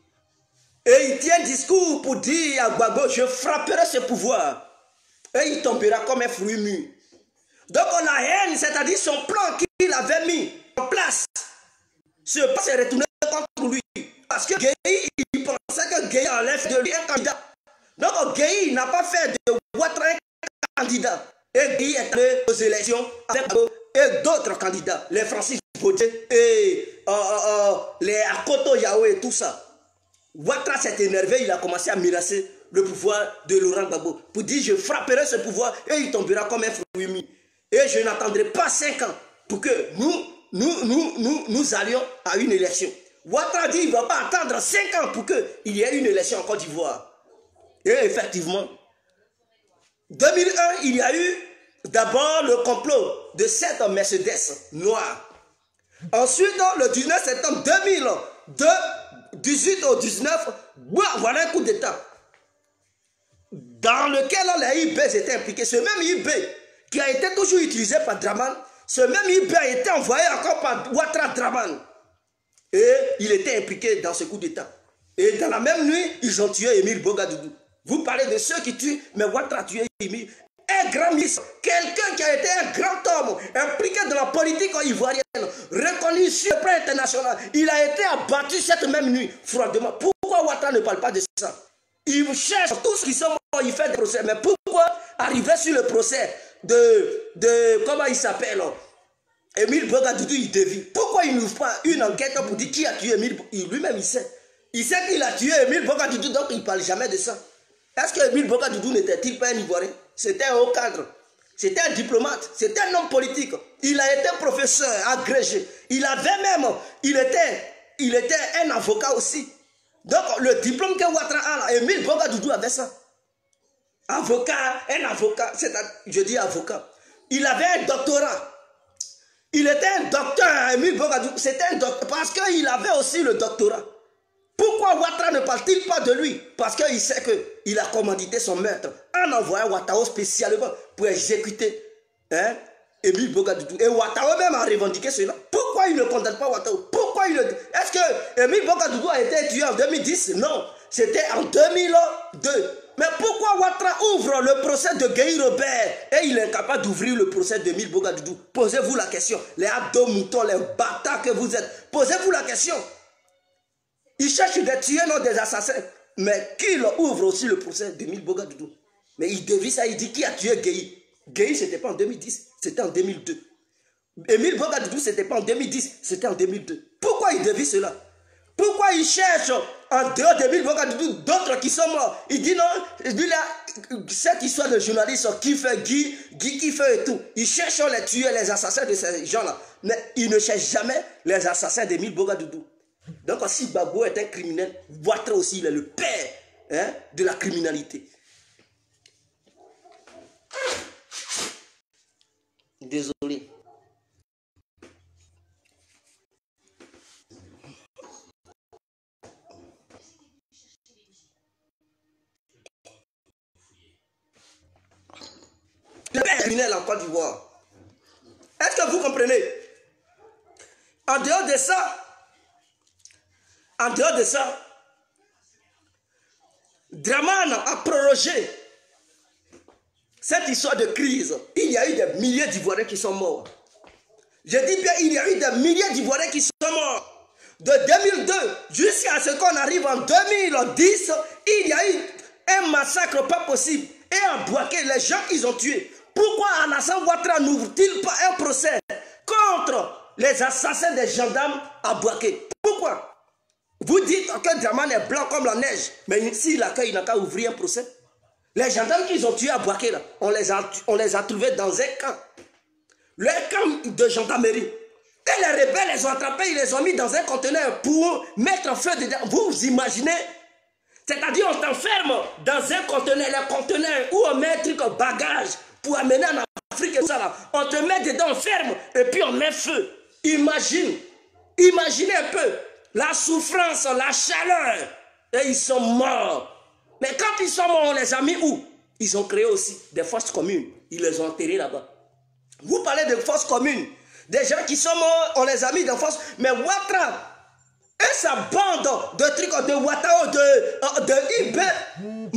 S1: Et il tient un discours pour dire à Gbagbo, je frapperai ce pouvoir. Et il tombera comme un fruit mûr. Donc la haine, c'est-à-dire son plan qu'il avait mis en place, ce plan s'est retourné contre lui. Parce que Gueye, il pensait que Gueye enlève de lui un candidat. Donc Gueye n'a pas fait de Ouattara un candidat. Et Gueye est allé aux élections avec et d'autres candidats. Les Francis Baudier et les Akoto Yahweh et tout ça. Ouattara s'est énervé, il a commencé à menacer le pouvoir de Laurent Gbagbo pour dire je frapperai ce pouvoir et il tombera comme un fruit mis. Et je n'attendrai pas 5 ans pour que nous allions à une élection. Ouattara dit il ne va pas attendre 5 ans pour qu'il y ait une élection en Côte d'Ivoire. Et effectivement, 2001, il y a eu d'abord le complot de cette Mercedes noire. Ensuite, le 19 septembre 2002, 18 au 19, voilà un coup d'État dans lequel les IB étaient impliqués. Ce même IB qui a été toujours utilisé par Draman, ce même IB a été envoyé encore par Ouattara Draman. Et il était impliqué dans ce coup d'État. Et dans la même nuit, ils ont tué Émile Bogadougou. Vous parlez de ceux qui tuent, mais Ouattara a tué Émile. Un grand ministre, quelqu'un qui a été un grand homme, impliqué dans la politique ivoirienne, reconnu sur le plan international. Il a été abattu cette même nuit, froidement. Pourquoi Ouattara ne parle pas de ça? Il cherche tous qui sont morts, il fait des procès. Mais pourquoi arriver sur le procès de comment il s'appelle, Émile Bogadougou, il dévie? Pourquoi il n'ouvre pas une enquête pour dire qui a tué Émile? Lui-même, il sait. Il sait qu'il a tué Émile Bogadougou, donc il ne parle jamais de ça. Est-ce que Émile Bogadougou n'était-il pas un Ivoirien? C'était un haut cadre. C'était un diplomate. C'était un homme politique. Il a été professeur, agrégé. Il avait même, il était un avocat aussi. Donc le diplôme que Ouattara a, Émile Bogadougou avait ça. Avocat, un avocat, je dis avocat. Il avait un doctorat. Il était un docteur, Émile Bogadougou. C'était un docteur parce qu'il avait aussi le doctorat. Pourquoi Ouattara ne parle-t-il pas de lui? Parce qu'il sait qu'il a commandité son maître en envoyant Ouattara spécialement pour exécuter Émile Bogadougou. Et Ouattara même a revendiqué cela. Pourquoi il ne condamne pas Ouattara? Pourquoi il ne... Est-ce que Émile Bogadougou a été tué en 2010? Non, c'était en 2002. Mais pourquoi Ouattara ouvre le procès de Guy Robert et il est incapable d'ouvrir le procès d'Émile Bogadougou? Posez-vous la question. Les abdos moutons, les bâtards que vous êtes, posez-vous la question. Il cherche des tueurs, non des assassins. Mais qui ouvre aussi le procès d'Émile Bogadougou? Mais il dévie ça, il dit qui a tué Gueye. Gueye, ce n'était pas en 2010, c'était en 2002. Émile Bogadougou, ce n'était pas en 2010, c'était en 2002. Pourquoi il dévie cela? Pourquoi il cherche en dehors d'Émile Bogadougou d'autres qui sont morts? Il dit non, il dit là, cette histoire de journaliste qui fait Guy qui fait et tout. Il cherche les tueurs, les assassins de ces gens-là. Mais il ne cherche jamais les assassins d'Émile Bogadougou. Donc si Gbagbo est un criminel, Ouattara aussi, il est le père de la criminalité. Désolé. Le père criminel en Côte d'Ivoire. Est-ce que vous comprenez? En dehors de ça, Draman a prorogé cette histoire de crise. Il y a eu des milliers d'Ivoiriens qui sont morts. Je dis bien, il y a eu des milliers d'Ivoiriens qui sont morts. De 2002 jusqu'à ce qu'on arrive en 2010, il y a eu un massacre pas possible. Et à Bouaké, les gens qu'ils ont tués. Pourquoi Alassane Ouattara n'ouvre-t-il pas un procès contre les assassins des gendarmes à Bouaké? Pourquoi? Vous dites que Draman est blanc comme la neige, mais s'il accueille, il n'a qu'à ouvrir un procès. Les gendarmes qu'ils ont tués à Bouaké, là, on les a trouvés dans un camp. Le camp de gendarmerie. Et les rebelles les ont attrapés, ils les ont mis dans un conteneur pour mettre en feu dedans. Vous imaginez? C'est-à-dire on t'enferme dans un conteneur, le conteneur où on met un truc en bagage pour amener en Afrique et tout ça là. On te met dedans, on ferme et puis on met feu. Imaginez un peu la souffrance, la chaleur. Et ils sont morts. Mais quand ils sont morts, on les a mis où? Ils ont créé aussi des fosses communes. Ils les ont enterrés là-bas. Vous parlez de fosses communes. Des gens qui sont morts, on les a mis dans fosses. Mais Ouattara et sa bande de trucs de Ouattara, de Ibé,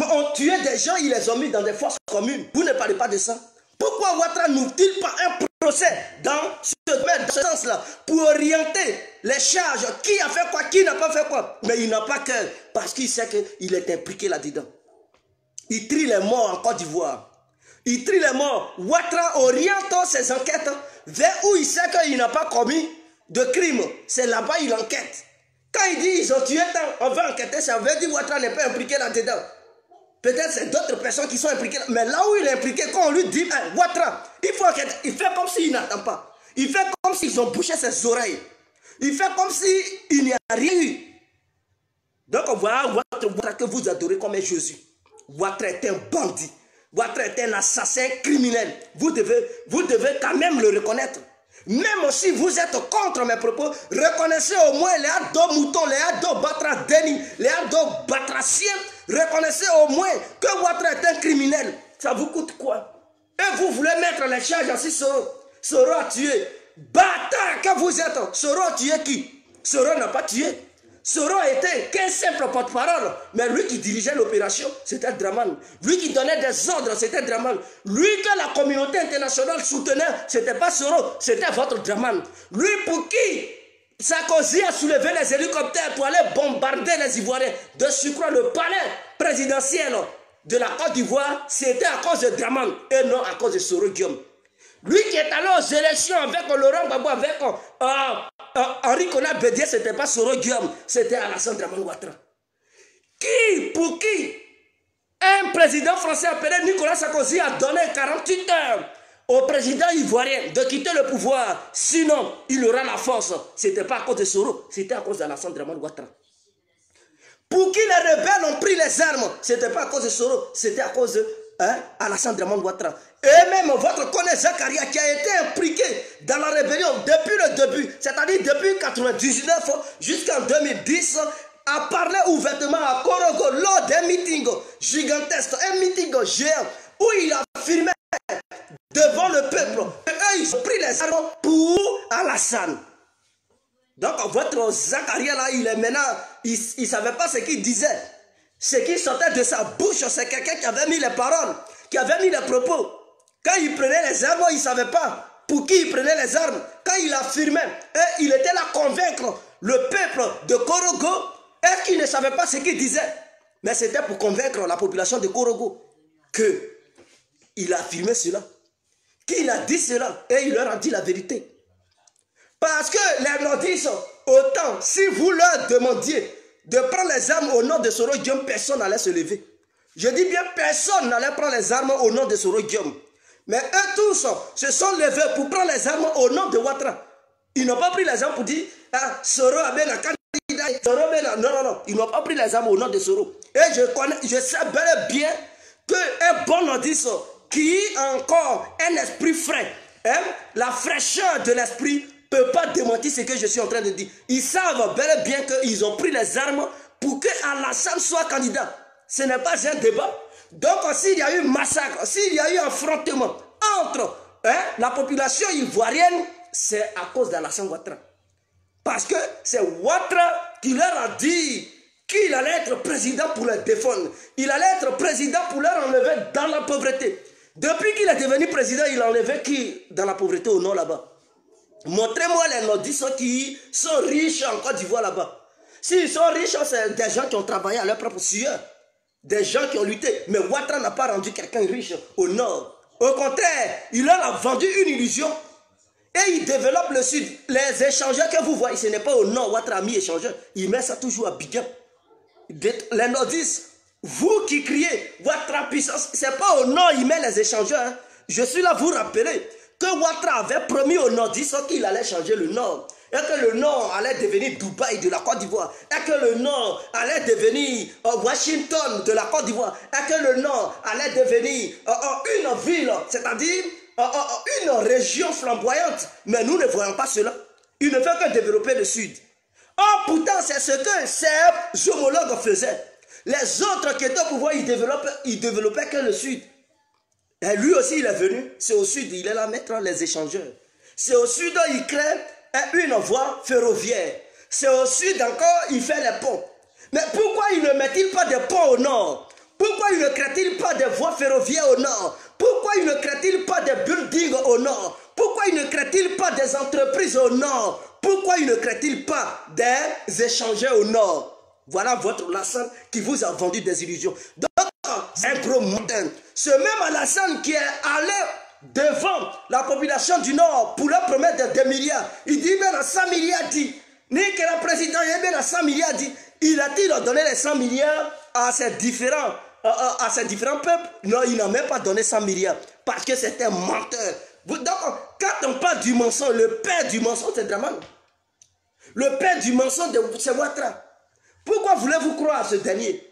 S1: ont tué des gens, ils les ont mis dans des fosses communes. Vous ne parlez pas de ça. Pourquoi Ouattara n'ouvre-t-il pas un procès dans ce sens-là pour orienter les charges? Qui a fait quoi, qui n'a pas fait quoi? Mais il n'a pas cœur parce qu'il sait qu'il est impliqué là-dedans. Il trie les morts en Côte d'Ivoire. Il trie les morts. Ouattara oriente ses enquêtes vers où il sait qu'il n'a pas commis de crime. C'est là-bas il enquête. Quand il dit ils ont tué tant, on va enquêter, ça veut dire Ouattara n'est pas impliqué là-dedans. Peut-être c'est d'autres personnes qui sont impliquées. Mais là où il est impliqué, quand on lui dit Ouattara, il faut enquêter. Il fait comme s'il n'attend pas. Il fait comme s'ils ont bouché ses oreilles. Il fait comme s'il n'y a rien eu. Donc voilà Ouattara que vous adorez comme un Jésus. Ouattara est un bandit. Ouattara est un assassin criminel. Vous devez quand même le reconnaître. Même si vous êtes contre mes propos, reconnaissez au moins les Ado moutons, les Ado Batra Deni, les Ado Batraciens. Reconnaissez au moins que Ouattara est un criminel. Ça vous coûte quoi? Et vous voulez mettre les charges sur Soro. Soro a tué. Bâtard que vous êtes. Soro a tué qui? Soro n'a pas tué. Soro était qu'un simple porte-parole. Mais lui qui dirigeait l'opération, c'était Draman. Lui qui donnait des ordres, c'était Draman. Lui que la communauté internationale soutenait, c'était pas Soro, c'était votre Draman. Lui pour qui Sarkozy a soulevé les hélicoptères pour aller bombarder les Ivoiriens. De surcroît, le palais présidentiel de la Côte d'Ivoire, c'était à cause de Draman et non à cause de Soro Guillaume. Lui qui est allé aux élections avec Laurent Gbagbo, avec Henri Konan Bédié, ce n'était pas Soro Guillaume, c'était Alassane Dramane Ouattara. Pour qui un président français appelé Nicolas Sarkozy a donné 48 heures au président ivoirien de quitter le pouvoir, sinon il aura la force. Ce n'était pas à cause de Soro, c'était à cause d'Alassane Dramane Ouattara. Pour qui les rebelles ont pris les armes, ce n'était pas à cause de Soro, c'était à cause de Alassane Dramane Ouattara. Et même votre collègue Zakaria qui a été impliqué dans la rébellion depuis le début, c'est-à-dire depuis 1999 jusqu'en 2010, a parlé ouvertement à Korogo lors d'un meeting gigantesque, un meeting géant, où il affirmait devant le peuple qu'eux ils ont pris les armes pour Alassane. Donc votre Zakaria là, il est maintenant, il ne savait pas ce qu'il disait. Ce qui sortait de sa bouche, c'est quelqu'un qui avait mis les paroles, qui avait mis les propos. Quand il prenait les armes, il ne savait pas pour qui il prenait les armes. Quand il affirmait, et il était là convaincre le peuple de Korogo, et qu'il ne savait pas ce qu'il disait. Mais c'était pour convaincre la population de Korogo qu'il a affirmé cela, qu'il a dit cela, et il leur a dit la vérité. Parce que les nordistes, autant, si vous leur demandiez de prendre les armes au nom de Soro Guillaume, personne n'allait se lever. Je dis bien, personne n'allait prendre les armes au nom de Soro Guillaume. Mais eux tous se sont levés pour prendre les armes au nom de Ouattara. Ils n'ont pas pris les armes pour dire, ah, Soro a bien un candidat. Soro bien, non, non, non. Ils n'ont pas pris les armes au nom de Soro. Et je sais bel et bien qu'un bon nordiste qui a encore un esprit frais, la fraîcheur de l'esprit, ne peut pas démentir ce que je suis en train de dire. Ils savent bel et bien qu'ils ont pris les armes pour que Alassane soit candidat. Ce n'est pas un débat. Donc s'il y a eu massacre, s'il y a eu affrontement entre la population ivoirienne, c'est à cause d'Alassane Ouattara. Parce que c'est Ouattara qui leur a dit qu'il allait être président pour les défendre. Il allait être président pour leur enlever dans la pauvreté. Depuis qu'il est devenu président, il a enlevé qui dans la pauvreté au nord là-bas? Montrez-moi les nordistes qui sont riches en Côte d'Ivoire là-bas. S'ils sont riches, c'est des gens qui ont travaillé à leur propre sueur. Des gens qui ont lutté. Mais Ouattara n'a pas rendu quelqu'un riche au nord. Au contraire, il leur a vendu une illusion. Et il développe le sud. Les échangeurs que vous voyez, ce n'est pas au nord. Ouattara a mis échangeurs. Il met ça toujours à Bigam. Les nordistes, vous qui criez Ouattara puissance, ce n'est pas au nord il met les échangeurs. Hein. Je suis là vous rappeler que Ouattara avait promis aux nordistes qu'il allait changer le nord. Et que le nord allait devenir Dubaï de la Côte d'Ivoire. Et que le nord allait devenir Washington de la Côte d'Ivoire. Et que le nord allait devenir une ville, c'est-à-dire une région flamboyante. Mais nous ne voyons pas cela. Il ne fait que développer le sud. Or, pourtant, c'est ce que ses homologues faisaient. Les autres qui étaient au pouvoir, ils développaient que le sud. Et lui aussi, il est venu. C'est au sud, il est là mettre les échangeurs. C'est au sud, il crée une voie ferroviaire. C'est au sud encore, il fait les ponts. Mais pourquoi il ne met-il pas des ponts au nord? Pourquoi il ne crée-t-il pas des voies ferroviaires au nord? Pourquoi il ne crée-t-il pas des buildings au nord? Pourquoi il ne crée-t-il pas des entreprises au nord? Pourquoi il ne crée-t-il pas des échangeurs au nord? Voilà votre Alassane qui vous a vendu des illusions. Donc, c'est un gros modèle. Ce même Alassane qui est allé devant la population du Nord pour leur promettre des milliards. Il dit, bien, 100 milliards dit. Ni que le président, il bien 100 milliards dit. Il a-t-il donné les 100 milliards à ces différents peuples? Non, il n'a même pas donné 100 milliards. Parce que c'est un menteur. Donc, quand on parle du mensonge, le père du mensonge, c'est Dramane. Le père du mensonge, c'est Ouattara. Pourquoi voulez-vous croire à ce dernier?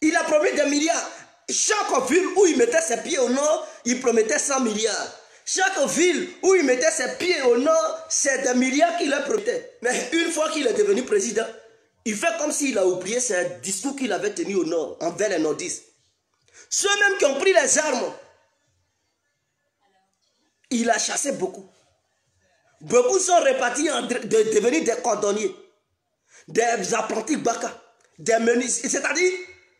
S1: Il a promis des milliards. Chaque ville où il mettait ses pieds au nord, il promettait 100 milliards. Chaque ville où il mettait ses pieds au nord, c'est des milliards qu'il leur promettait. Mais une fois qu'il est devenu président, il fait comme s'il a oublié ses discours qu'il avait tenus au nord, envers les nordistes. Ceux-mêmes qui ont pris les armes, il a chassé beaucoup. Beaucoup sont répartis en devenir des cordonniers, des apprentis baka, des menuisiers. C'est-à-dire,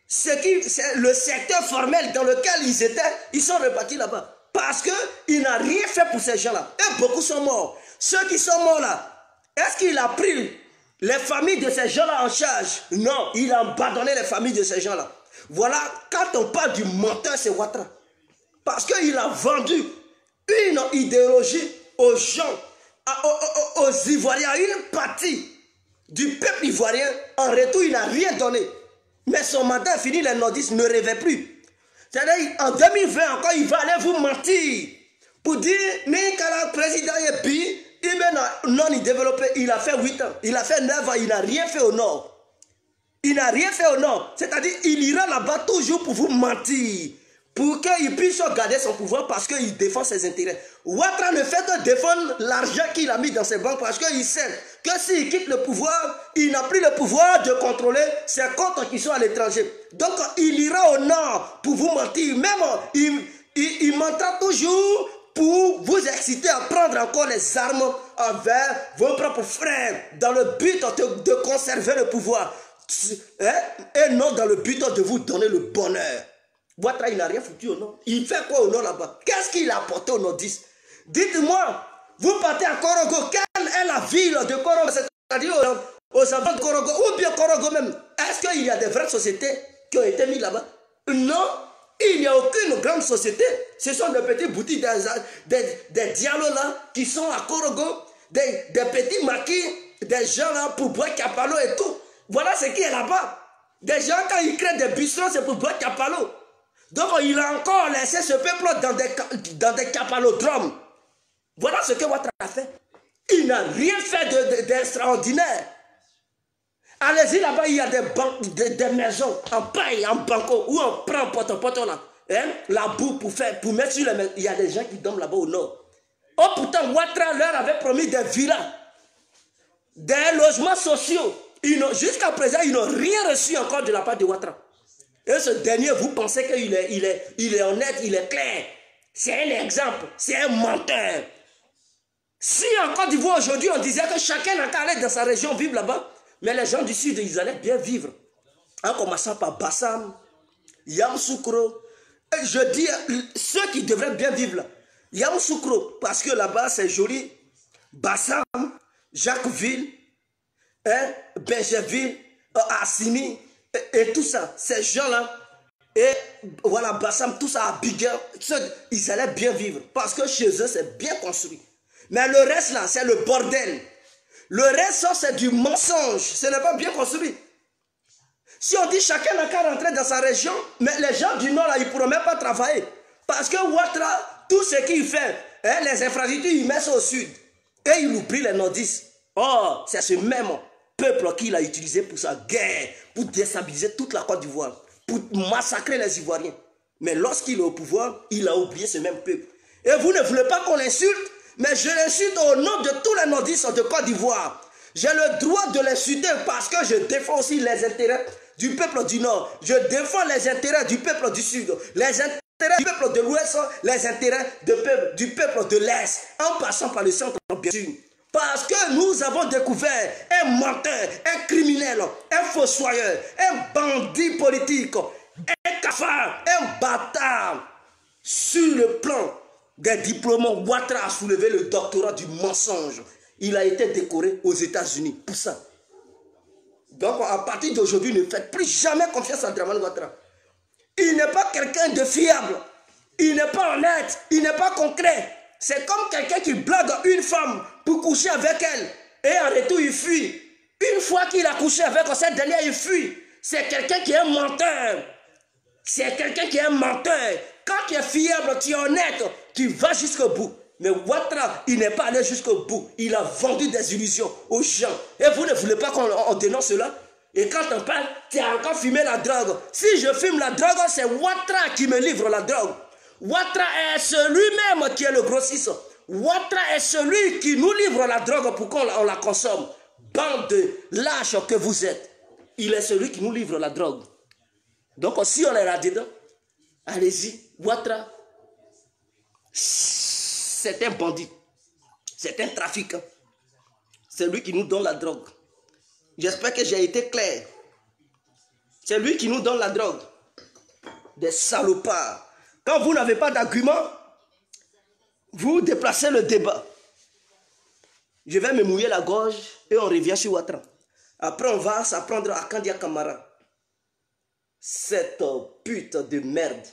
S1: c'est le secteur formel dans lequel ils étaient, ils sont répartis là-bas. Parce qu'il n'a rien fait pour ces gens-là. Et beaucoup sont morts. Ceux qui sont morts là, est-ce qu'il a pris les familles de ces gens-là en charge? Non, il a abandonné les familles de ces gens-là. Voilà, quand on parle du menteur, c'est Ouattara. Parce qu'il a vendu une idéologie aux gens, aux Ivoiriens, à une partie du peuple ivoirien. En retour, il n'a rien donné. Mais son mandat est fini, les nordistes ne rêvaient plus. C'est-à-dire, en 2020 encore, il va aller vous mentir. Pour dire, mais quand le président est bi, il développé, il a fait 8 ans, il a fait 9 ans, il n'a rien fait au nord. Il n'a rien fait au nord. C'est-à-dire, il ira là-bas toujours pour vous mentir. Pour qu'il puisse garder son pouvoir parce qu'il défend ses intérêts. Ouattara ne fait que défendre l'argent qu'il a mis dans ses banques parce qu'il sait que s'il quitte le pouvoir, il n'a plus le pouvoir de contrôler ses comptes qui sont à l'étranger. Donc il ira au nord pour vous mentir. Même il mentira toujours pour vous exciter à prendre encore les armes envers vos propres frères dans le but de conserver le pouvoir. Et non dans le but de vous donner le bonheur. Ouattara, il n'a rien foutu au nord. Il fait quoi au nord là-bas? Qu'est-ce qu'il a apporté au nordistes? Dites-moi, vous partez à Korogo, quelle est la ville de Korogo? C'est-à-dire aux enfants de Korogo, ou bien Korogo même. Est-ce qu'il y a des vraies sociétés qui ont été mises là-bas? Non, il n'y a aucune grande société. Ce sont des petites boutiques, des dialogues là, qui sont à Korogo, des petits maquis, des gens là pour boire Capalo et tout. Voilà ce qui est là-bas. Des gens, quand ils créent des bistrots, c'est pour boire Capalo. Donc il a encore laissé ce peuple dans des capalodromes. Voilà ce que Ouattara a fait. Il n'a rien fait d'extraordinaire. Allez-y là-bas, il y a des maisons en paille, en banco, où on prend poteau là. Hein, la boue pour mettre sur les maisons. Il y a des gens qui dorment là-bas au nord. Oh pourtant, Ouattara leur avait promis des villas, des logements sociaux. Jusqu'à présent, ils n'ont rien reçu encore de la part de Ouattara. Et ce dernier, vous pensez qu'il est honnête, il est clair. C'est un exemple, c'est un menteur. Si en Côte d'Ivoire aujourd'hui, on disait que chacun n'a qu'à aller dans sa région vivre là-bas, mais les gens du sud, ils allaient bien vivre. En commençant par Bassam, Yamoussoukro. Je dis ceux qui devraient bien vivre là. Yamoussoukro, parce que là-bas c'est joli. Bassam, Jacquesville, Benjerville, Assini, et tout ça, ces gens-là, et voilà, Bassam, tout ça, à Bigueur, ils allaient bien vivre, parce que chez eux, c'est bien construit. Mais le reste, là, c'est le bordel. Le reste, c'est du mensonge, ce n'est pas bien construit. Si on dit chacun n'a qu'à rentrer dans sa région, mais les gens du Nord, là, ils ne pourront même pas travailler. Parce que Ouattara, tout ce qu'il fait, les infrastructures, il met ça au sud. Et il oublie les nordistes. Oh, c'est ce même peuple qu'il a utilisé pour sa guerre, pour déstabiliser toute la Côte d'Ivoire, pour massacrer les Ivoiriens. Mais lorsqu'il est au pouvoir, il a oublié ce même peuple. Et vous ne voulez pas qu'on l'insulte, mais je l'insulte au nom de tous les nordistes de Côte d'Ivoire. J'ai le droit de l'insulter parce que je défends aussi les intérêts du peuple du Nord. Je défends les intérêts du peuple du Sud, les intérêts du peuple de l'Ouest, les intérêts du peuple de l'Est, en passant par le centre, bien sûr. Parce que nous avons découvert un menteur, un criminel, un fossoyeur, un bandit politique, un cafard, un bâtard. Sur le plan des diplômes, Ouattara a soulevé le doctorat du mensonge. Il a été décoré aux États-Unis pour ça. Donc à partir d'aujourd'hui, ne faites plus jamais confiance à Dramane Ouattara. Il n'est pas quelqu'un de fiable. Il n'est pas honnête. Il n'est pas concret. C'est comme quelqu'un qui blague une femme pour coucher avec elle. Et en retour, il fuit. Une fois qu'il a couché avec cette dernière, il fuit. C'est quelqu'un qui est un menteur. C'est quelqu'un qui est un menteur. Quand tu es fiable, tu es honnête, tu vas jusqu'au bout. Mais Ouattara, il n'est pas allé jusqu'au bout. Il a vendu des illusions aux gens. Et vous ne voulez pas qu'on dénonce cela? Et quand on parle, tu as encore fumé la drogue. Si je fume la drogue, c'est Ouattara qui me livre la drogue. Ouattara est celui-même qui est le grossiste. Ouattara est celui qui nous livre la drogue pour qu'on la consomme. Bande de lâches que vous êtes. Il est celui qui nous livre la drogue. Donc si on est là-dedans, allez-y, Ouattara, c'est un bandit. C'est un trafiquant. C'est lui qui nous donne la drogue. J'espère que j'ai été clair. C'est lui qui nous donne la drogue. Des salopards. Quand vous n'avez pas d'argument, vous déplacez le débat. Je vais me mouiller la gorge et on revient sur Ouattara. Après, on va s'apprendre à Kandia Kamara. Cette pute de merde.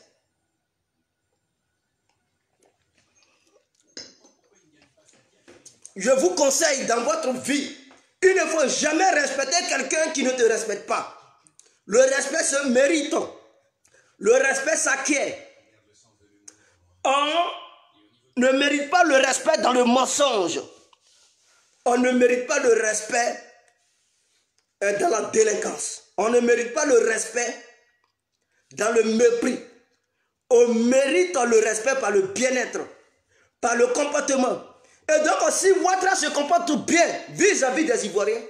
S1: Je vous conseille dans votre vie, il ne faut jamais respecter quelqu'un qui ne te respecte pas. Le respect se mérite. Le respect s'acquiert. On ne mérite pas le respect dans le mensonge. On ne mérite pas le respect dans la délinquance. On ne mérite pas le respect dans le mépris. On mérite le respect par le bien-être, par le comportement. Et donc, si Ouattara se comporte bien vis-à-vis des Ivoiriens,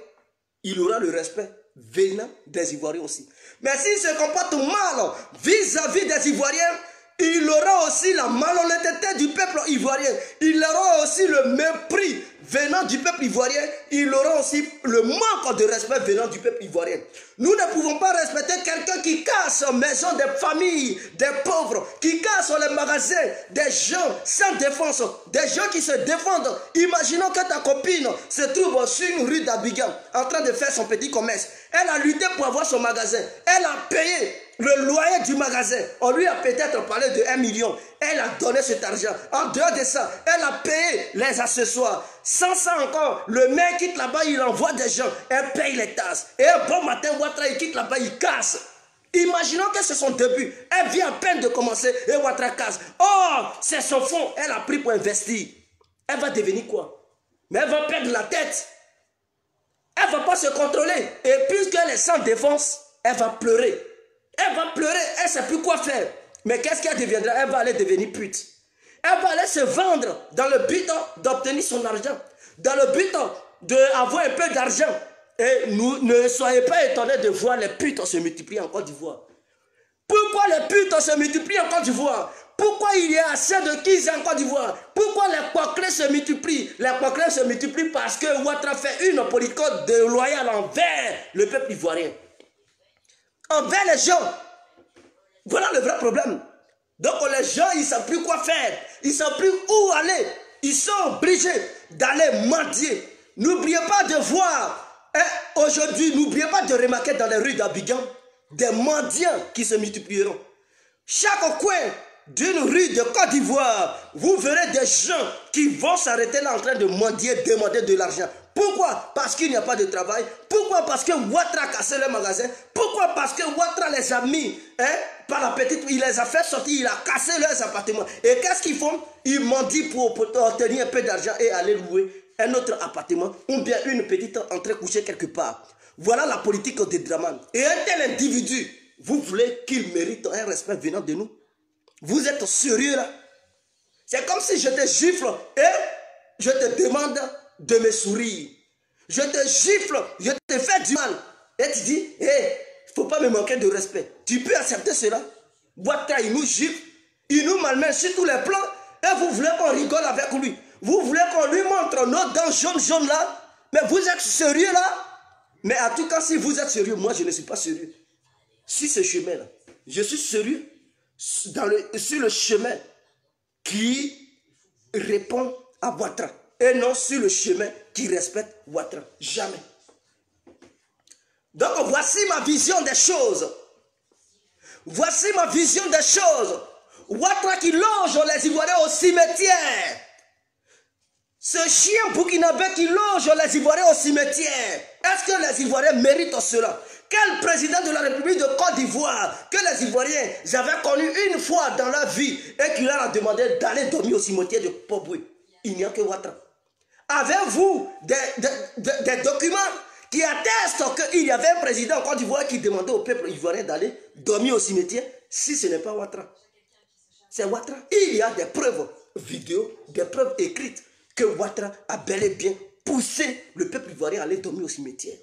S1: il aura le respect venant des Ivoiriens aussi. Mais s'il se comporte mal vis-à-vis des Ivoiriens, il aura aussi la malhonnêteté du peuple ivoirien. Il aura aussi le mépris venant du peuple ivoirien. Il aura aussi le manque de respect venant du peuple ivoirien. Nous ne pouvons pas respecter quelqu'un qui casse les maisons des familles, des pauvres, qui casse les magasins, des gens sans défense, des gens qui se défendent. Imaginons que ta copine se trouve sur une rue d'Abidjan en train de faire son petit commerce. Elle a lutté pour avoir son magasin. Elle a payé le loyer du magasin. On lui a peut-être parlé de 1 million. Elle a donné cet argent. En dehors de ça, elle a payé les accessoires. Sans ça encore, le mec quitte là-bas, il envoie des gens. Elle paye les tasses. Et un bon matin, Ouattara, il quitte là-bas, il casse. Imaginons que c'est son début. Elle vient à peine de commencer et Ouattara casse. Oh, c'est son fonds. Elle a pris pour investir. Elle va devenir quoi? Mais elle va perdre la tête. Elle ne va pas se contrôler. Et puisqu'elle est sans défense, elle va pleurer. Elle va pleurer, elle ne sait plus quoi faire. Mais qu'est-ce qu'elle deviendra? Elle va aller devenir pute. Elle va aller se vendre dans le but d'obtenir son argent. Dans le but d'avoir un peu d'argent. Et ne soyez pas étonnés de voir les putes se multiplier en Côte d'Ivoire. Pourquoi les putes se multiplient en Côte d'Ivoire? Pourquoi il y a assez de kids en Côte d'Ivoire? Pourquoi les coquelets se multiplient? Les coquelets se multiplient parce que Ouattara fait une politique déloyale envers le peuple ivoirien. Envers les gens. Voilà le vrai problème. Donc les gens, ils ne savent plus quoi faire. Ils ne savent plus où aller. Ils sont obligés d'aller mendier. N'oubliez pas de voir, aujourd'hui, n'oubliez pas de remarquer dans les rues d'Abidjan des mendiants qui se multiplieront. Chaque coin d'une rue de Côte d'Ivoire, vous verrez des gens qui vont s'arrêter là en train de mendier, demander de l'argent. Pourquoi? Parce qu'il n'y a pas de travail. Pourquoi? Parce que Ouattara a cassé le magasin. Pourquoi? Parce que Ouattara les a mis par la petite, il les a fait sortir, il a cassé leurs appartements. Et qu'est-ce qu'ils font? Ils mendient pour obtenir un peu d'argent et aller louer un autre appartement ou bien une petite entrée couchée quelque part. Voilà la politique des Draman. Et un tel individu, vous voulez qu'il mérite un respect venant de nous? Vous êtes sérieux là? C'est comme si je te gifle et je te demande de me sourire. Je te gifle, je te fais du mal. Et tu dis, il ne faut pas me manquer de respect. Tu peux accepter cela? Ouattara, il nous gifle, il nous malmène sur tous les plans et vous voulez qu'on rigole avec lui. Vous voulez qu'on lui montre nos dents jaunes là? Mais vous êtes sérieux là? Mais en tout cas, si vous êtes sérieux, moi je ne suis pas sérieux. Sur ce chemin là, je suis sérieux sur le chemin qui répond à Ouattara. Et non sur le chemin qui respecte Ouattara. Jamais. Donc voici ma vision des choses. Voici ma vision des choses. Ouattara qui longe les Ivoiriens au cimetière. Ce chien burkinabé qui longe les Ivoiriens au cimetière. Est-ce que les Ivoiriens méritent cela? Quel président de la République de Côte d'Ivoire que les Ivoiriens avaient connu une fois dans leur vie et qui leur a demandé d'aller dormir au cimetière de Poboué? Il n'y a que Ouattara. Avez-vous des documents qui attestent qu'il y avait un président en Côte d'Ivoire qui demandait au peuple ivoirien d'aller dormir au cimetière? Si ce n'est pas Ouattara. c'est Ouattara. Il y a des preuves vidéo, des preuves écrites que Ouattara a bel et bien poussé le peuple ivoirien à aller dormir au cimetière.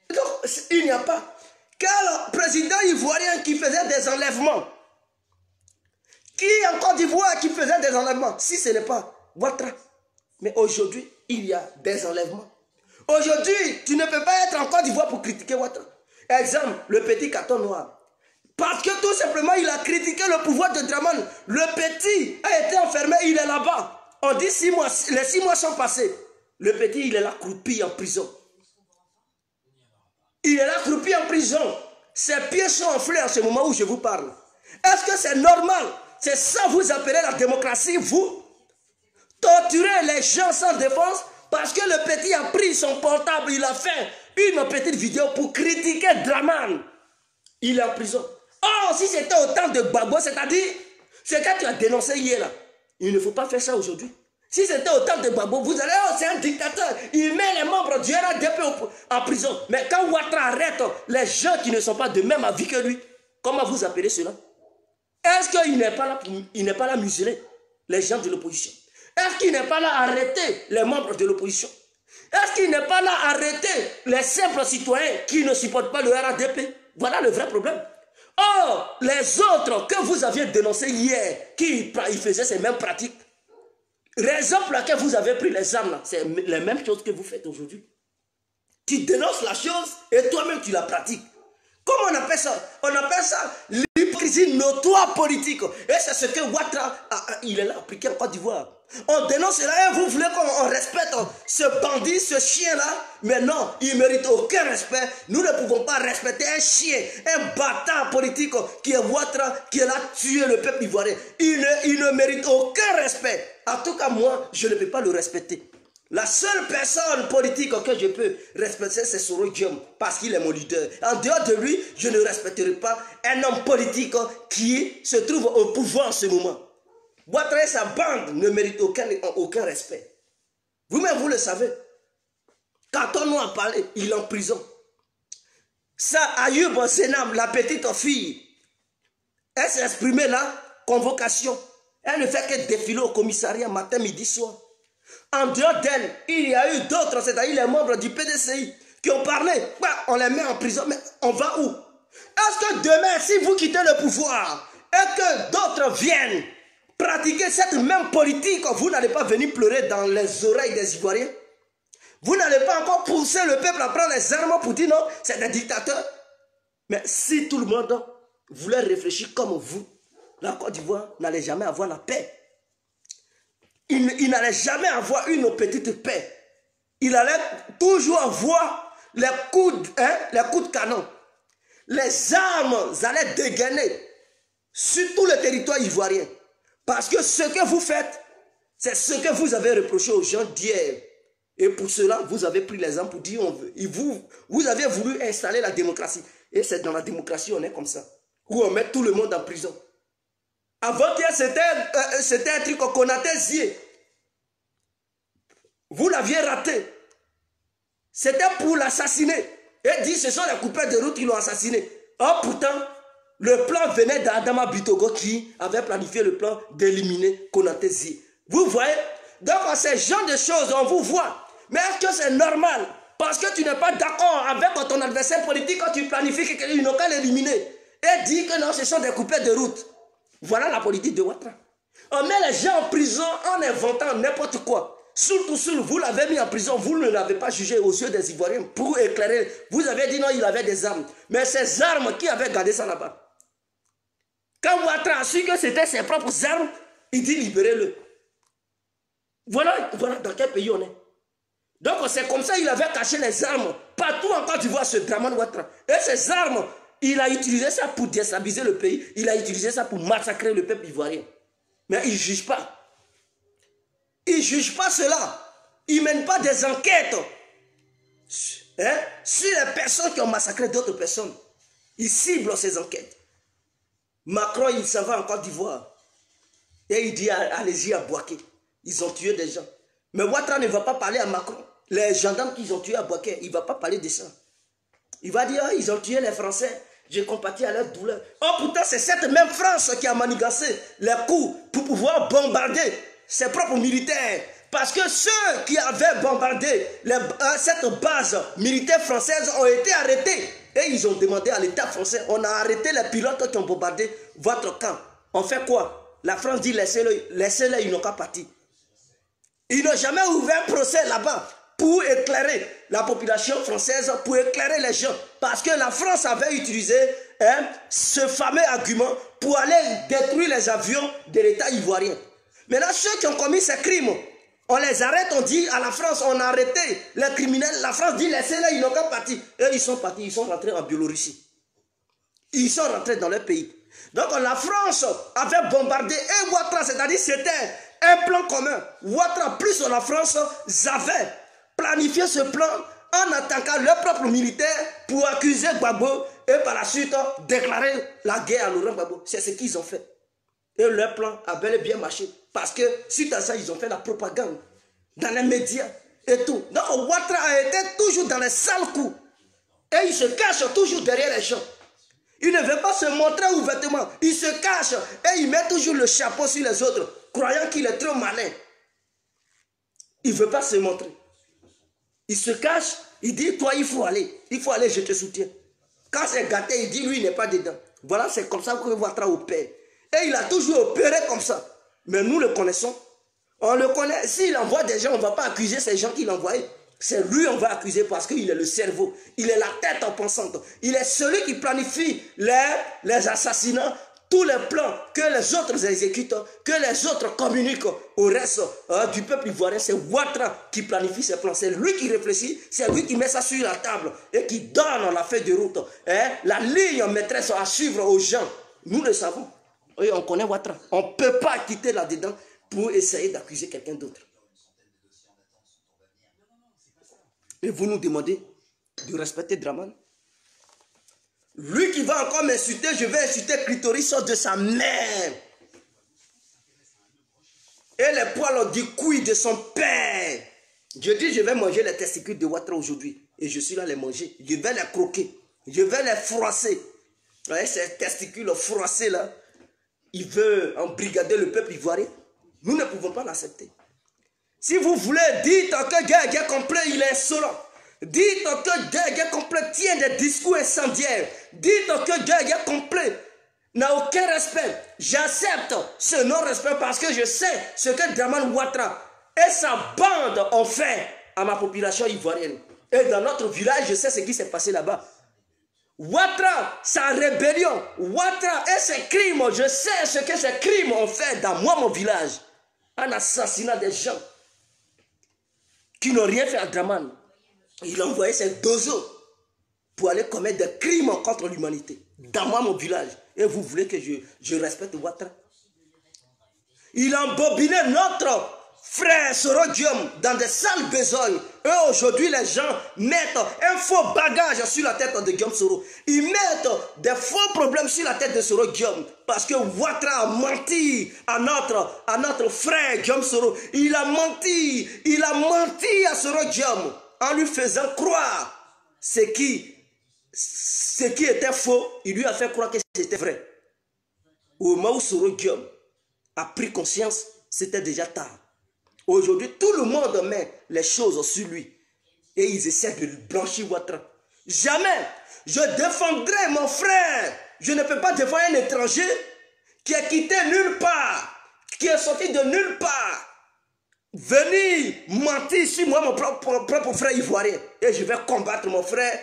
S1: Donc, il n'y a pas. Quel président ivoirien qui faisait des enlèvements? Qui en Côte d'Ivoire qui faisait des enlèvements? Si ce n'est pas Ouattara. Mais aujourd'hui, il y a des enlèvements. Aujourd'hui, tu ne peux pas être en Côte d'Ivoire pour critiquer Ouattara. Exemple, le petit carton noir. Parce que tout simplement, il a critiqué le pouvoir de Dramane. Le petit a été enfermé, il est là-bas. On dit 6 mois, les 6 mois sont passés. Le petit, il est là croupi en prison. Il est là croupi en prison. Ses pieds sont enflés en ce moment où je vous parle. Est-ce que c'est normal? C'est ça vous appelez la démocratie, vous? Torturer les gens sans défense parce que le petit a pris son portable, il a fait une petite vidéo pour critiquer Dramane. Il est en prison. Oh, si c'était autant de Gbagbo, c'est-à-dire, c'est que tu as dénoncé hier là. Il ne faut pas faire ça aujourd'hui. Si c'était autant de Gbagbo, vous allez, oh, c'est un dictateur. Il met les membres du RADP en prison. Mais quand Ouattara arrête les gens qui ne sont pas de même avis que lui, comment vous appelez cela? Est-ce qu'il n'est pas là, il n'est pas là museler les gens de l'opposition? Est-ce qu'il n'est pas là arrêter les membres de l'opposition? Est-ce qu'il n'est pas là arrêter les simples citoyens qui ne supportent pas le RADP? Voilà le vrai problème. Or, les autres que vous aviez dénoncés hier, qui faisaient ces mêmes pratiques, raison pour laquelle vous avez pris les armes, c'est les mêmes choses que vous faites aujourd'hui. Tu dénonces la chose et toi-même tu la pratiques. Comment on appelle ça? On appelle ça l'hypocrisie notoire politique. Et c'est ce que Ouattara, il est là appliqué en Côte d'Ivoire. On dénonce cela et vous voulez qu'on respecte ce bandit, ce chien-là? Mais non, il ne mérite aucun respect. Nous ne pouvons pas respecter un chien, un bâtard politique qui est Ouattara, qui est là tuer le peuple ivoirien. Il ne mérite aucun respect. En tout cas, moi, je ne peux pas le respecter. La seule personne politique que je peux respecter, c'est Soro Diom, parce qu'il est mon leader. En dehors de lui, je ne respecterai pas un homme politique qui se trouve au pouvoir en ce moment. Ouattara et sa bande ne méritent aucun respect. Vous-même, vous le savez. Quand on nous a parlé, il est en prison. Ça, Ayoub Zenam, la petite fille, elle s'est exprimée là, convocation. Elle ne fait que défiler au commissariat matin, midi, soir. En dehors d'elle, il y a eu d'autres, c'est-à-dire les membres du PDCI, qui ont parlé. Bah, on les met en prison, mais on va où? Est-ce que demain, si vous quittez le pouvoir et que d'autres viennent pratiquer cette même politique, vous n'allez pas venir pleurer dans les oreilles des Ivoiriens? Vous n'allez pas encore pousser le peuple à prendre les armes pour dire non, c'est des dictateurs? Mais si tout le monde voulait réfléchir comme vous, la Côte d'Ivoire n'allait jamais avoir la paix. Il n'allait jamais avoir une petite paix. Il allait toujours avoir les coups de canon. Les armes allaient dégainer sur tout le territoire ivoirien. Parce que ce que vous faites, c'est ce que vous avez reproché aux gens d'hier. Et pour cela, vous avez pris les armes pour dire on veut. Vous avez voulu installer la démocratie. Et c'est dans la démocratie on est comme ça. Où on met tout le monde en prison. Avant-hier, c'était un truc qu'on a Zié. Vous l'aviez raté. C'était pour l'assassiner. Et dit ce sont les coupeurs de route qui l'ont assassiné. Or pourtant, le plan venait d'Adama Bitogo qui avait planifié le plan d'éliminer Konaté Zié. Vous voyez? Donc ces genre de choses, on vous voit. Mais est-ce que c'est normal? Parce que tu n'es pas d'accord avec ton adversaire politique quand tu planifies qu'ils n'ont qu'à l'éliminer. Et dit que non, ce sont des coupeurs de route. Voilà la politique de Ouattara. On met les gens en prison en inventant n'importe quoi. Surtout, vous l'avez mis en prison, vous ne l'avez pas jugé aux yeux des Ivoiriens pour éclairer. Vous avez dit non, il avait des armes. Mais ces armes, qui avait gardé ça là-bas? Quand Ouattara a su que c'était ses propres armes, il dit libérez-le. Voilà dans quel pays on est. Donc c'est comme ça qu'il avait caché les armes. Partout en Côte d'Ivoire, ce Dramane Ouattara. Et ces armes, il a utilisé ça pour déstabiliser le pays. Il a utilisé ça pour massacrer le peuple ivoirien. Mais il ne juge pas. Il ne juge pas cela. Il ne mène pas des enquêtes sur les personnes qui ont massacré d'autres personnes. Il cible ces enquêtes. Macron, il s'en va en Côte d'Ivoire. Et il dit, allez-y à Bouaké. Ils ont tué des gens. Mais Ouattara ne va pas parler à Macron. Les gendarmes qu'ils ont tués à Bouaké, il ne va pas parler de ça. Il va dire, oh, ils ont tué les Français. Je compatis à leur douleur. Oh, pourtant, c'est cette même France qui a manigancé les coups pour pouvoir bombarder ses propres militaires. Parce que ceux qui avaient bombardé cette base militaire française ont été arrêtés. Et ils ont demandé à l'État français, on a arrêté les pilotes qui ont bombardé votre camp. On fait quoi? La France dit, laissez-les, ils n'ont qu'à partir. Ils n'ont jamais ouvert un procès là-bas pour éclairer la population française, pour éclairer les gens. Parce que la France avait utilisé ce fameux argument pour aller détruire les avions de l'État ivoirien. Maintenant, ceux qui ont commis ces crimes, on les arrête, on dit à la France, on a arrêté les criminels. La France dit, laissez-les, ils n'ont qu'à partir. Et ils sont partis, ils sont rentrés en Biélorussie. Ils sont rentrés dans leur pays. Donc la France avait bombardé et Ouattara, c'est-à-dire c'était un plan commun. Ouattara plus la France avait planifié ce plan en attaquant leurs propres militaires pour accuser Gbagbo et par la suite déclarer la guerre à Laurent Gbagbo. C'est ce qu'ils ont fait. Et leur plan a bel et bien marché. Parce que suite à ça, ils ont fait la propagande dans les médias et tout. Donc Ouattara a été toujours dans les sales coups. Et il se cache toujours derrière les gens. Il ne veut pas se montrer ouvertement. Il se cache et il met toujours le chapeau sur les autres, croyant qu'il est trop malin. Il ne veut pas se montrer. Il se cache, il dit, toi, il faut aller, je te soutiens. Quand c'est gâté, il dit, lui, il n'est pas dedans. Voilà, c'est comme ça que Ouattara opère. Et il a toujours opéré comme ça. Mais nous le connaissons. On le connaît. S'il envoie des gens, on ne va pas accuser ces gens qu'il envoie. C'est lui qu'on va accuser parce qu'il est le cerveau. Il est la tête en pensante. Il est celui qui planifie les assassinats, tous les plans que les autres exécutent, que les autres communiquent au reste du peuple ivoirien. C'est Ouattara qui planifie ces plans. C'est lui qui réfléchit, c'est lui qui met ça sur la table et qui donne la feuille de route. La ligne maîtresse à suivre aux gens. Nous le savons. Oui, on connaît Ouattara. On ne peut pas quitter là-dedans pour essayer d'accuser quelqu'un d'autre. Et vous nous demandez de respecter Dramane. Lui qui va encore m'insulter, je vais insulter Clitoris de sa mère. Et les poils du couille de son père. Je dis, je vais manger les testicules de Ouattara aujourd'hui. Et je suis là à les manger. Je vais les croquer. Je vais les froisser. Vous voyez ces testicules froissés là. Il veut embrigader le peuple ivoirien. Nous ne pouvons pas l'accepter. Si vous voulez, dites que Guerre complet, il est insolent. Dites que Guerre complet tient des discours incendiaires. Dites que Guerre complet n'a aucun respect. J'accepte ce non-respect parce que je sais ce que Dramane Ouattara et sa bande ont fait à ma population ivoirienne. Et dans notre village, je sais ce qui s'est passé là-bas. Ouattara, sa rébellion, Ouattara et ses crimes, je sais ce que ces crimes ont fait dans moi, mon village. Un assassinat des gens qui n'ont rien fait à Dramane. Il a envoyé ses dozos pour aller commettre des crimes contre l'humanité. Dans moi, mon village. Et vous voulez que je respecte Ouattara? Il a embobiné notre frère Soro Guillaume dans des sales besognes. Et aujourd'hui, les gens mettent un faux bagage sur la tête de Guillaume Soro. Ils mettent des faux problèmes sur la tête de Soro Guillaume. Parce que Ouattara a menti à notre frère Guillaume Soro. Il a menti à Soro Guillaume en lui faisant croire ce qui était faux. Il lui a fait croire que c'était vrai. Au moment où Soro Guillaume a pris conscience, c'était déjà tard. Aujourd'hui, tout le monde met les choses sur lui. Et ils essaient de blanchir Ouattara. Jamais je défendrai mon frère. Je ne peux pas défendre un étranger qui est quitté nulle part, qui est sorti de nulle part. Venir mentir sur moi, mon propre frère ivoirien. Et je vais combattre mon frère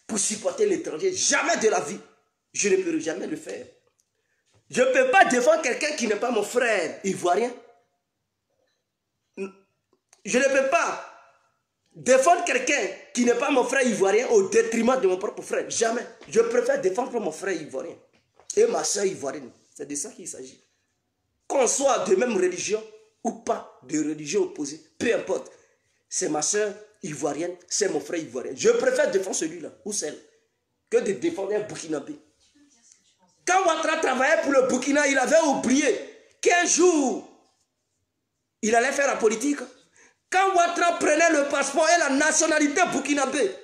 S1: pour supporter l'étranger. Jamais de la vie. Je ne peux jamais le faire. Je ne peux pas défendre quelqu'un qui n'est pas mon frère ivoirien. Je ne peux pas défendre quelqu'un qui n'est pas mon frère ivoirien au détriment de mon propre frère. Jamais. Je préfère défendre mon frère ivoirien et ma soeur ivoirienne. C'est de ça qu'il s'agit. Qu'on soit de même religion ou pas de religion opposée, peu importe. C'est ma soeur ivoirienne, c'est mon frère ivoirien. Je préfère défendre celui-là ou celle que de défendre un Burkinabé. Quand Ouattara travaillait pour le Burkina, il avait oublié qu'un jour, il allait faire la politique. Quand Ouattara prenait le passeport et la nationalité burkinabé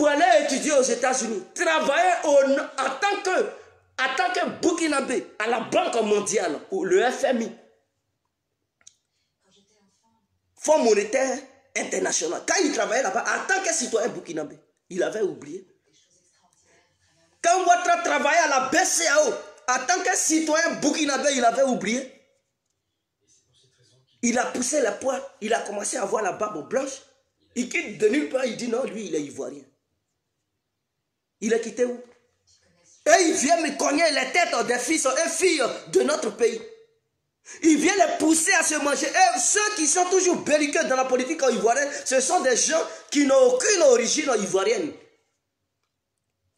S1: pour aller étudier aux États-Unis, travailler en tant que Burkinabé à la Banque mondiale ou le FMI, Fonds monétaire international. Quand il travaillait là-bas, en tant que citoyen burkinabé, il avait oublié. Quand Ouattara travaillait à la BCAO, en tant que citoyen burkinabé, il avait oublié. Il a poussé les poils, il a commencé à avoir la barbe blanche. Il quitte de nulle part, il dit non, lui, il est ivoirien. Il est quitté où? Et il vient me cogner les têtes des fils et filles de notre pays. Il vient les pousser à se manger. Et ceux qui sont toujours belliqueux dans la politique ivoirienne, ce sont des gens qui n'ont aucune origine ivoirienne.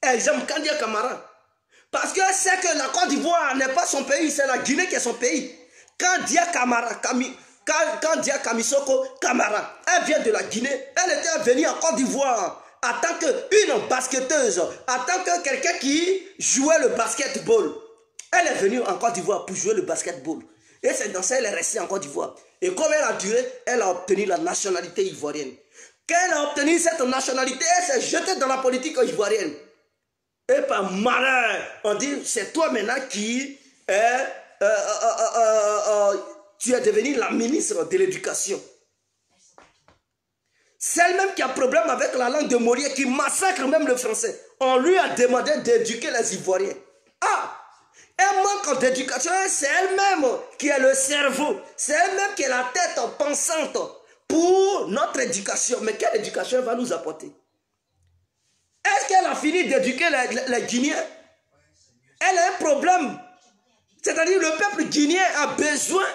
S1: Exemple, Kandia Camara. Parce que c'est que la Côte d'Ivoire n'est pas son pays, c'est la Guinée qui est son pays. Kandia Camara, Kandia Kamisoko Camara, elle vient de la Guinée. Elle était venue en Côte d'Ivoire en tant qu'une basketteuse, en tant que quelqu'un qui jouait le basketball. Elle est venue en Côte d'Ivoire pour jouer le basketball. Et c'est dans ça qu'elle est restée en Côte d'Ivoire. Et comme elle a duré, elle a obtenu la nationalité ivoirienne. Quand elle a obtenu cette nationalité, elle s'est jetée dans la politique ivoirienne. Et par malheur, on dit, c'est toi maintenant qui tu es devenu la ministre de l'Éducation. C'est elle-même qui a problème avec la langue de Molière, qui massacre même le français. On lui a demandé d'éduquer les Ivoiriens. Ah! Elle manque d'éducation, c'est elle-même qui est le cerveau. C'est elle-même qui est la tête pensante pour notre éducation. Mais quelle éducation elle va nous apporter? Est-ce qu'elle a fini d'éduquer les Guinéens? Elle a un problème. C'est-à-dire le peuple guinéen a besoin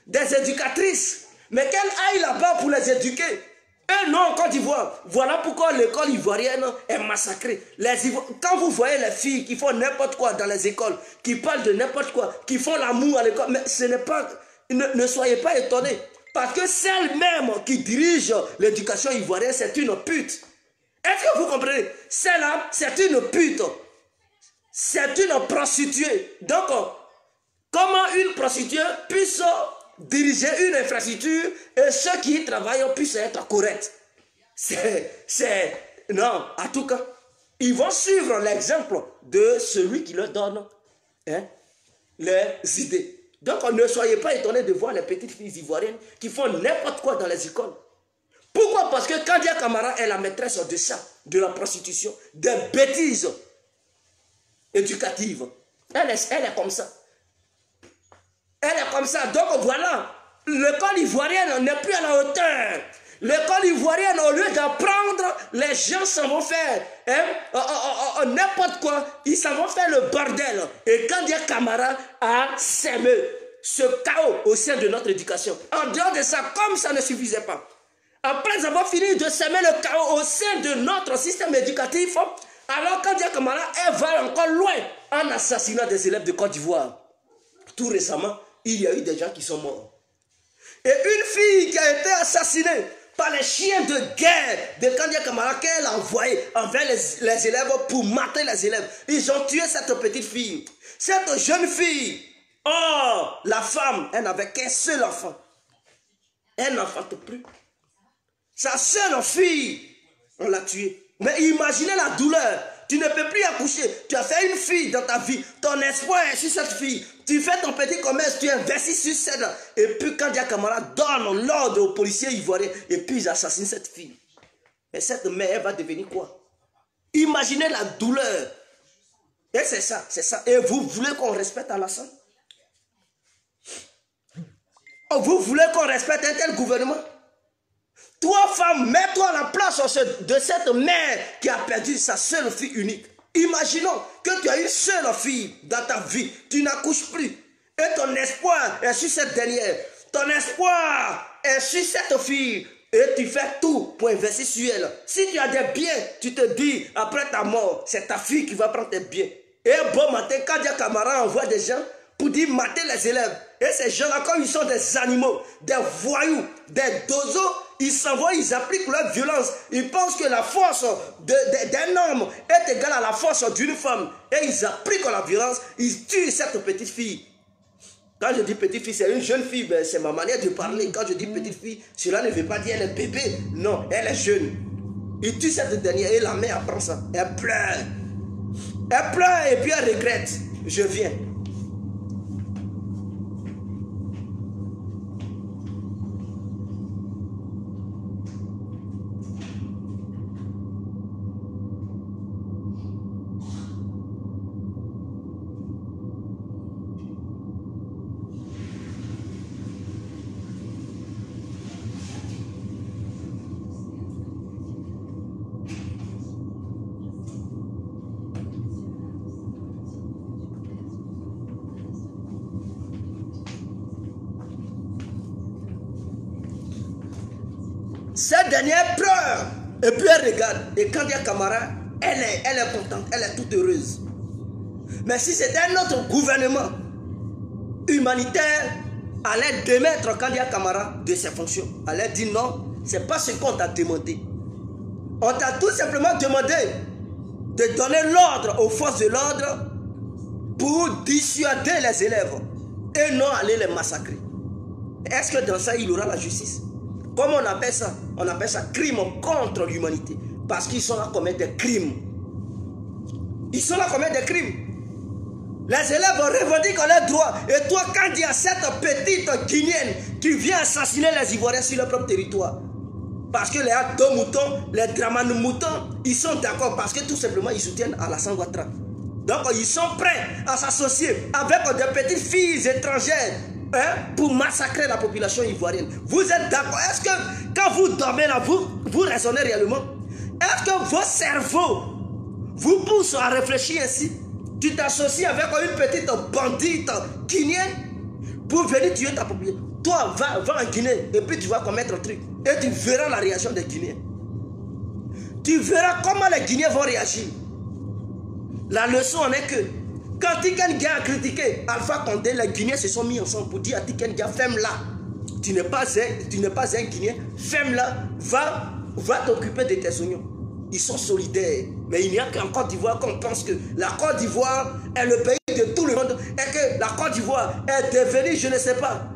S1: des éducatrices. Mais qu'elle aille là-bas pour les éduquer. Et non, en Côte d'Ivoire. Voilà pourquoi l'école ivoirienne est massacrée. Quand vous voyez les filles qui font n'importe quoi dans les écoles, qui parlent de n'importe quoi, qui font l'amour à l'école, mais ce n'est pas... Ne soyez pas étonnés. Parce que celle-même qui dirige l'éducation ivoirienne, c'est une pute. Est-ce que vous comprenez? Celle-là, c'est une pute. C'est une prostituée. Donc, comment une prostituée puisse diriger une infrastructure et ceux qui y travaillent puissent être corrects? Non, en tout cas, ils vont suivre l'exemple de celui qui leur donne les idées. Donc, ne soyez pas étonnés de voir les petites filles ivoiriennes qui font n'importe quoi dans les écoles. Pourquoi? Parce que Kandia Camara est la maîtresse de ça, de la prostitution, des bêtises éducatives. Elle est comme ça. Elle est comme ça. Donc voilà, l'école ivoirienne n'est plus à la hauteur. L'école ivoirienne, au lieu d'apprendre, les gens s'en vont faire n'importe quoi. Ils s'en vont faire le bordel. Et Kandia Camara a sémé ce chaos au sein de notre éducation. En dehors de ça, comme ça ne suffisait pas, après avoir fini de semer le chaos au sein de notre système éducatif, alors Kandia Camara, elle va encore loin en assassinant des élèves de Côte d'Ivoire. Tout récemment, il y a eu des gens qui sont morts. Et une fille qui a été assassinée par les chiens de guerre de Kandia Camara qu'elle a envoyé envers les élèves pour mater les élèves. Ils ont tué cette petite fille. Cette jeune fille, oh, la femme, elle n'avait qu'un seul enfant. Elle n'enfante plus. Sa seule fille, on l'a tuée. Mais imaginez la douleur. Tu ne peux plus accoucher. Tu as fait une fille dans ta vie. Ton espoir est sur cette fille. Tu fais ton petit commerce, tu investis sur celle. Et puis Kandia Camara donne l'ordre aux policiers ivoiriens. Et puis ils assassinent cette fille. Et cette mère, elle va devenir quoi? Imaginez la douleur. Et c'est ça, c'est ça. Et vous voulez qu'on respecte Alassane? Vous voulez qu'on respecte un tel gouvernement? Toi, femme, mets-toi à la place de cette mère qui a perdu sa seule fille unique. Imaginons que tu as une seule fille dans ta vie. Tu n'accouches plus. Et ton espoir est sur cette dernière. Ton espoir est sur cette fille. Et tu fais tout pour investir sur elle. Si tu as des biens, tu te dis, après ta mort, c'est ta fille qui va prendre tes biens. Et bon matin, Kandia Camara envoie des gens pour dire mater les élèves. Et ces gens-là, comme ils sont des animaux, des voyous, des dozos, ils s'en vont, ils appliquent leur violence. Ils pensent que la force d'un homme est égale à la force d'une femme. Et ils appliquent la violence, ils tuent cette petite fille. Quand je dis petite fille, c'est une jeune fille, ben c'est ma manière de parler. Quand je dis petite fille, cela ne veut pas dire elle est bébé. Non, elle est jeune. Il tue cette dernière et la mère apprend ça. Elle pleure. Elle pleure et puis elle regrette. Je viens. Cette dernière pleure et puis elle regarde. Et quand il y a Camara, elle est contente, elle est toute heureuse. Mais si c'était un autre gouvernement humanitaire, allait démettre Kandia Camara de ses fonctions. Allait dire non, c'est pas ce qu'on t'a demandé. On t'a tout simplement demandé de donner l'ordre aux forces de l'ordre pour dissuader les élèves et non aller les massacrer. Est-ce que dans ça il aura la justice? Comment on appelle ça? On appelle ça crime contre l'humanité. Parce qu'ils sont là à commettre des crimes. Ils sont là à commettre des crimes. Les élèves revendiquent leurs droits. Et toi, quand il y a cette petite Guinéenne qui vient assassiner les Ivoiriens sur leur propre territoire, parce que les deux moutons, les Dramane moutons, ils sont d'accord parce que tout simplement ils soutiennent Alassane Ouattara. Donc ils sont prêts à s'associer avec des petites filles étrangères pour massacrer la population ivoirienne. Vous êtes d'accord? Est-ce que quand vous dormez là, vous raisonnez réellement? Est-ce que vos cerveaux vous poussent à réfléchir ainsi? Tu t'associes avec une petite bandite guinéenne pour venir tuer ta population. Toi, va en Guinée et puis tu vas commettre un truc. Et tu verras la réaction des Guinéens. Tu verras comment les Guinéens vont réagir. La leçon en est que quand Tiken Dia a critiqué Alpha Condé, les Guinéens se sont mis ensemble pour dire à Tiken Dia, ferme-la. Tu n'es pas un Guinéen, ferme-la, va t'occuper de tes oignons. Ils sont solidaires. Mais il n'y a qu'en Côte d'Ivoire qu'on pense que la Côte d'Ivoire est le pays de tout le monde et que la Côte d'Ivoire est devenue, je ne sais pas,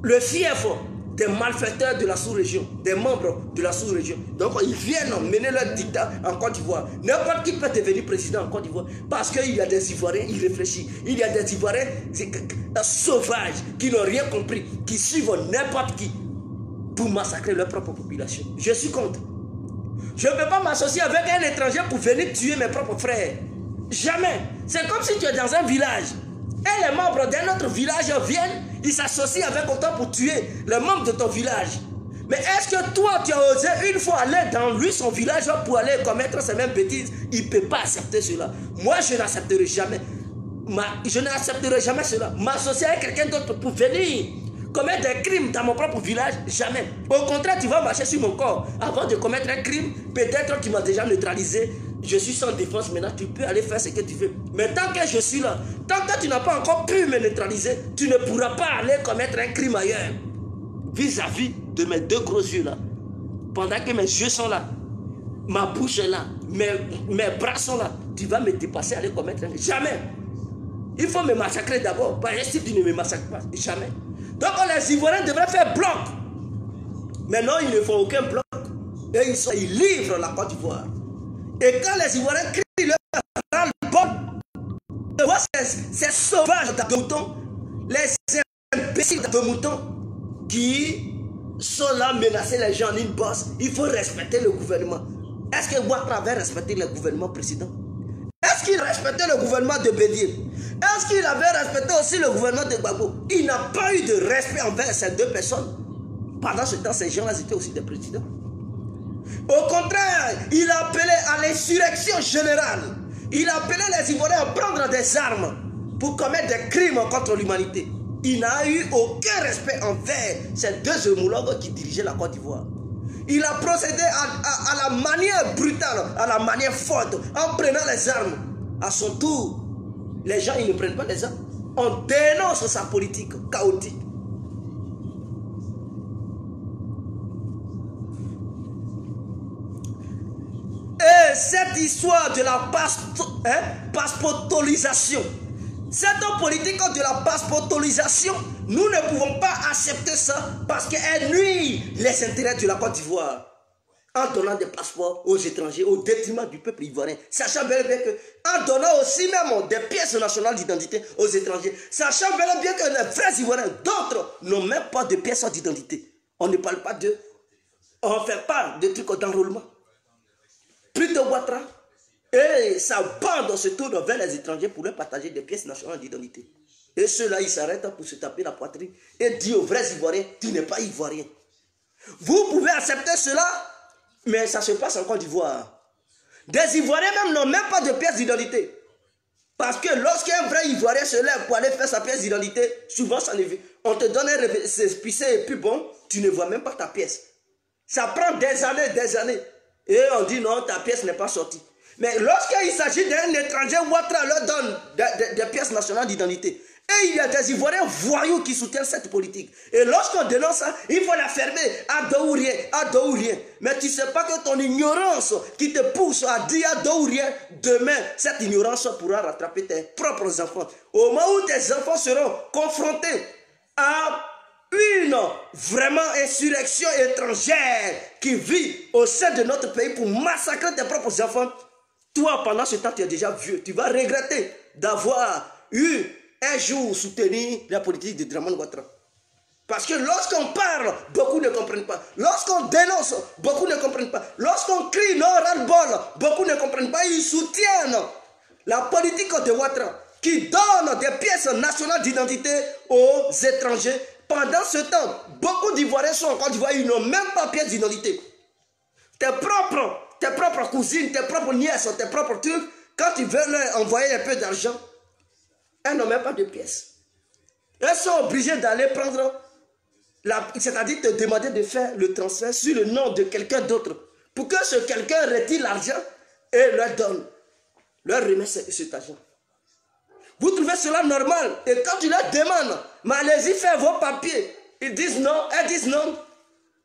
S1: le fief des malfaiteurs de la sous-région, des membres de la sous-région. Donc ils viennent mener leur dictat en Côte d'Ivoire. N'importe qui peut devenir président en Côte d'Ivoire parce qu'il y a des Ivoiriens, ils réfléchissent. Il y a des Ivoiriens sauvages qui n'ont rien compris, qui suivent n'importe qui pour massacrer leur propre population. Je suis contre. Je ne peux pas m'associer avec un étranger pour venir tuer mes propres frères. Jamais. C'est comme si tu es dans un village et les membres d'un autre village viennent, ils s'associent avec autant pour tuer les membres de ton village. Mais est-ce que toi, tu as osé une fois aller dans lui, son village, pour aller commettre ces mêmes bêtises? Il ne peut pas accepter cela. Moi, je n'accepterai jamais. Je n'accepterai jamais cela. M'associer avec quelqu'un d'autre pour venir commettre des crimes dans mon propre village, jamais. Au contraire, tu vas marcher sur mon corps. Avant de commettre un crime, peut-être tu m'as déjà neutralisé. Je suis sans défense maintenant, tu peux aller faire ce que tu veux. Mais tant que je suis là, tant que tu n'as pas encore pu me neutraliser, tu ne pourras pas aller commettre un crime ailleurs. Vis-à-vis de mes deux gros yeux là. Pendant que mes yeux sont là, ma bouche est là, mes bras sont là, tu vas me dépasser, aller commettre un crime. Jamais. Il faut me massacrer d'abord. Par exemple, si tu ne me massacres pas, jamais. Donc les Ivoiriens devraient faire bloc. Mais non, ils ne font aucun bloc. Et ils livrent la Côte d'Ivoire. Et quand les Ivoiriens crient leur ras-le-bol, ces sauvages de moutons, les imbéciles de moutons qui sont là menacer les gens en une bosse, il faut respecter le gouvernement. Est-ce que Ouattara avait respecté le gouvernement précédent? Est-ce qu'il respectait le gouvernement de Bédier? Est-ce qu'il avait respecté aussi le gouvernement de Gbagbo? Il n'a pas eu de respect envers ces deux personnes. Pendant ce temps, ces gens-là étaient aussi des présidents. Au contraire, il a appelé à l'insurrection générale. Il a appelé les Ivoiriens à prendre des armes pour commettre des crimes contre l'humanité. Il n'a eu aucun respect envers ces deux homologues qui dirigeaient la Côte d'Ivoire. Il a procédé à la manière brutale, à la manière forte, en prenant les armes. À son tour, les gens ils ne prennent pas les armes. On dénonce sa politique chaotique. Et cette histoire de la passeportolisation, cette politique de la passeportolisation, nous ne pouvons pas accepter ça parce qu'elle nuit les intérêts de la Côte d'Ivoire. en donnant des passeports aux étrangers au détriment du peuple ivoirien, sachant bel et bien que, en donnant aussi même des pièces nationales d'identité aux étrangers, sachant bel et bien que les vrais Ivoiriens, d'autres, n'ont même pas de pièces d'identité. On ne parle pas d'eux. On ne fait pas de trucs d'enrôlement. Plutôt Ouattara et sa bande se tourne vers les étrangers pour leur partager des pièces nationales d'identité. Et ceux-là, ils s'arrêtent pour se taper la poitrine et dire aux vrais Ivoiriens, tu n'es pas Ivoirien. Vous pouvez accepter cela, mais ça se passe en Côte d'Ivoire. Des Ivoiriens même n'ont même pas de pièce d'identité. Parce que lorsqu'un vrai Ivoirien se lève pour aller faire sa pièce d'identité, souvent ça ne vit. On te donne un récépissé et puis bon, tu ne vois même pas ta pièce. Ça prend des années. Et on dit non, ta pièce n'est pas sortie. Mais lorsqu'il s'agit d'un étranger, Ouattara leur donne des pièces nationales d'identité. Et il y a des Ivoiriens voyous qui soutiennent cette politique. Et lorsqu'on dénonce ça, il faut la fermer à dos ou rien. Mais tu ne sais pas que ton ignorance qui te pousse à dire à dos ou rien, demain, cette ignorance pourra rattraper tes propres enfants. Au moment où tes enfants seront confrontés à une vraiment insurrection étrangère qui vit au sein de notre pays pour massacrer tes propres enfants, toi, pendant ce temps, tu es déjà vieux. Tu vas regretter d'avoir eu un jour soutenu la politique de Dramane Ouattara. Parce que lorsqu'on parle, beaucoup ne comprennent pas. Lorsqu'on dénonce, beaucoup ne comprennent pas. Lorsqu'on crie non ras-le-bol, beaucoup ne comprennent pas. Ils soutiennent la politique de Ouattara qui donne des pièces nationales d'identité aux étrangers. Pendant ce temps, beaucoup d'Ivoiriens sont en Côte d'Ivoire, ils n'ont même pas de pièces d'identité. Tes propres cousines, tes propres nièces, tes propres trucs, quand tu veux leur envoyer un peu d'argent, elles n'ont même pas de pièces. Elles sont obligées d'aller prendre, c'est-à-dire te demander de faire le transfert sur le nom de quelqu'un d'autre, pour que ce quelqu'un retire l'argent et leur remet cet argent. Vous trouvez cela normal? Et quand tu leur demandes, mais allez-y faire vos papiers, ils disent non, elles disent non.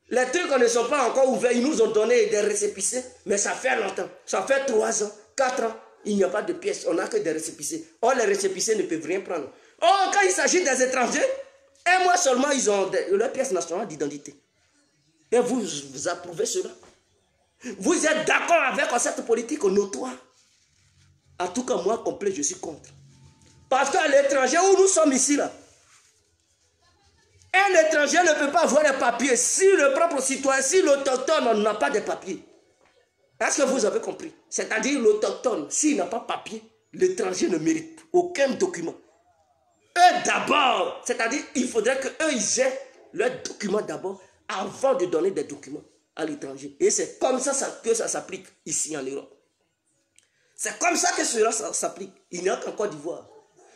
S1: Les trucs ne sont pas encore ouverts, ils nous ont donné des récépissés, mais ça fait longtemps, ça fait 3 ans, 4 ans, il n'y a pas de pièces, on n'a que des récépissés. Or, les récépissés ne peuvent rien prendre. Or, quand il s'agit des étrangers, un mois seulement, ils ont leur pièce nationale d'identité. Et vous approuvez cela? Vous êtes d'accord avec cette politique notoire? En tout cas, moi, complet, je suis contre. Parce qu'à l'étranger où nous sommes ici, là, un étranger ne peut pas avoir les papiers si le propre citoyen, si l'autochtone n'a pas de papiers. Est-ce que vous avez compris? C'est-à-dire l'autochtone, s'il n'a pas de papier, l'étranger ne mérite aucun document. Eux d'abord, c'est-à-dire il faudrait qu'eux ils aient leurs documents d'abord avant de donner des documents à l'étranger. Et c'est comme ça que ça s'applique ici en Europe. C'est comme ça que cela s'applique. Il n'y a qu'en Côte d'Ivoire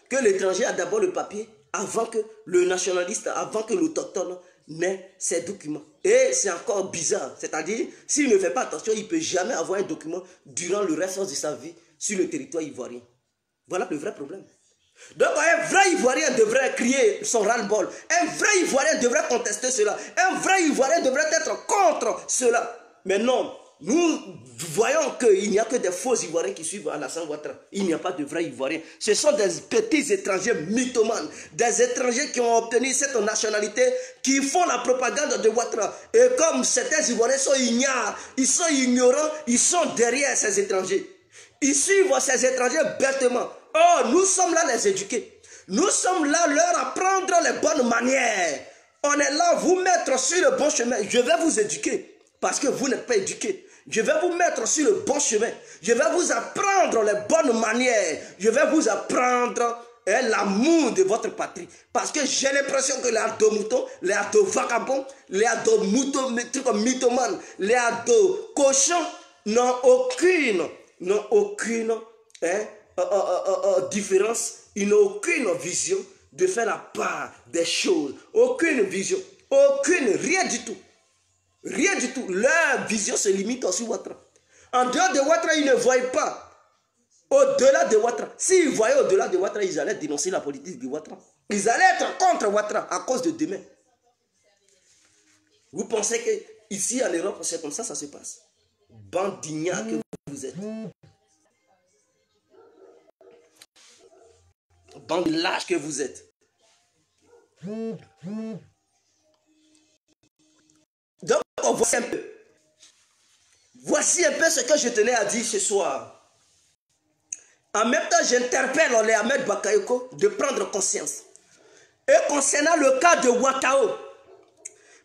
S1: que l'étranger a d'abord le papier avant que le nationaliste, avant que l'autochtone n'ait ses documents. Et c'est encore bizarre. C'est-à-dire, s'il ne fait pas attention, il ne peut jamais avoir un document durant le reste de sa vie sur le territoire ivoirien. Voilà le vrai problème. Donc un vrai Ivoirien devrait crier son ras-le-bol. Un vrai Ivoirien devrait contester cela. Un vrai Ivoirien devrait être contre cela. Mais non, nous voyons qu'il n'y a que des faux Ivoiriens qui suivent Alassane Ouattara. Il n'y a pas de vrais Ivoiriens. Ce sont des petits étrangers mythomanes. Des étrangers qui ont obtenu cette nationalité, qui font la propagande de Ouattara. Et comme certains Ivoiriens sont ignares, ils sont ignorants, ils sont derrière ces étrangers. Ils suivent ces étrangers bêtement. Oh, nous sommes là les éduquer. Nous sommes là leur apprendre les bonnes manières. On est là vous mettre sur le bon chemin. Je vais vous éduquer parce que vous n'êtes pas éduqués. Je vais vous mettre sur le bon chemin. Je vais vous apprendre les bonnes manières. Je vais vous apprendre l'amour de votre patrie. Parce que j'ai l'impression que les ado-moutons, les ado-vagabonds, les ado-mythomanes, les ado-cochons n'ont aucune différence, ils n'ont aucune vision de faire la part des choses, aucune vision, rien du tout. Rien du tout. Leur vision se limite aussi à Ouattara. En dehors de Ouattara, ils ne voient pas au-delà de Ouattara. S'ils voyaient au-delà de Ouattara, ils allaient dénoncer la politique de Ouattara. Ils allaient être contre Ouattara à cause de demain. Vous pensez que ici en Europe, c'est comme ça se passe? Bande d'ignats que vous êtes. Bande de lâches que vous êtes. Donc, on voit un peu. Voici un peu ce que je tenais à dire ce soir. En même temps, j'interpelle les Ahmed Bakayoko de prendre conscience. Et concernant le cas de Ouattao,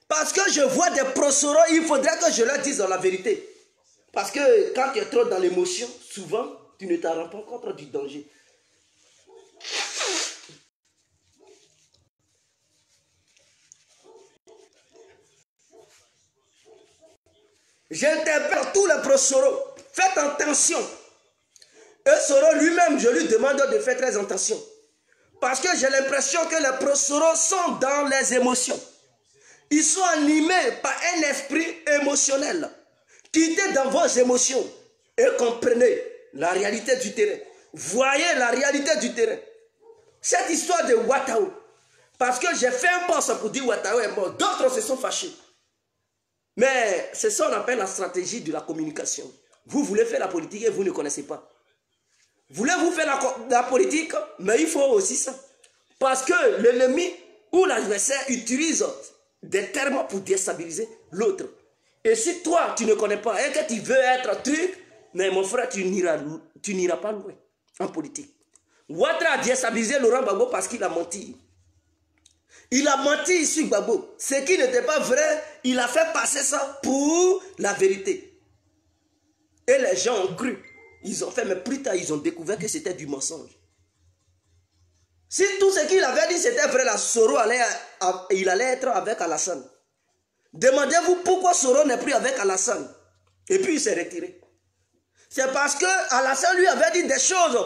S1: parce que je vois des proseuros, il faudrait que je leur dise la vérité. Parce que quand tu es trop dans l'émotion, souvent, tu ne t'en rends pas compte du danger. J'interpelle tous les proseuros. Faites attention. Et Soro lui-même, je lui demande de faire très attention. Parce que j'ai l'impression que les proseuros sont dans les émotions. Ils sont animés par un esprit émotionnel. Quittez dans vos émotions et comprenez la réalité du terrain. Voyez la réalité du terrain. Cette histoire de Ouattao, parce que j'ai fait un poste pour dire Ouattao est mort, d'autres se sont fâchés. Mais c'est ça qu'on appelle la stratégie de la communication. Vous voulez faire la politique et vous ne connaissez pas. Voulez-vous faire la politique, mais il faut aussi ça. Parce que l'ennemi ou l'adversaire utilise des termes pour déstabiliser l'autre. Et si toi, tu ne connais pas et que tu veux être truc, mais mon frère, tu n'iras pas loin en politique. Ouattara a déstabilisé Laurent Gbagbo parce qu'il a menti. Il a menti sur Gbagbo. Ce qui n'était pas vrai, il a fait passer ça pour la vérité. Et les gens ont cru. Ils ont fait, mais plus tard, ils ont découvert que c'était du mensonge. Si tout ce qu'il avait dit c'était vrai, la Soro il allait être avec Alassane. Demandez-vous pourquoi Soro n'est plus avec Alassane. Et puis il s'est retiré. C'est parce que Alassane lui avait dit des choses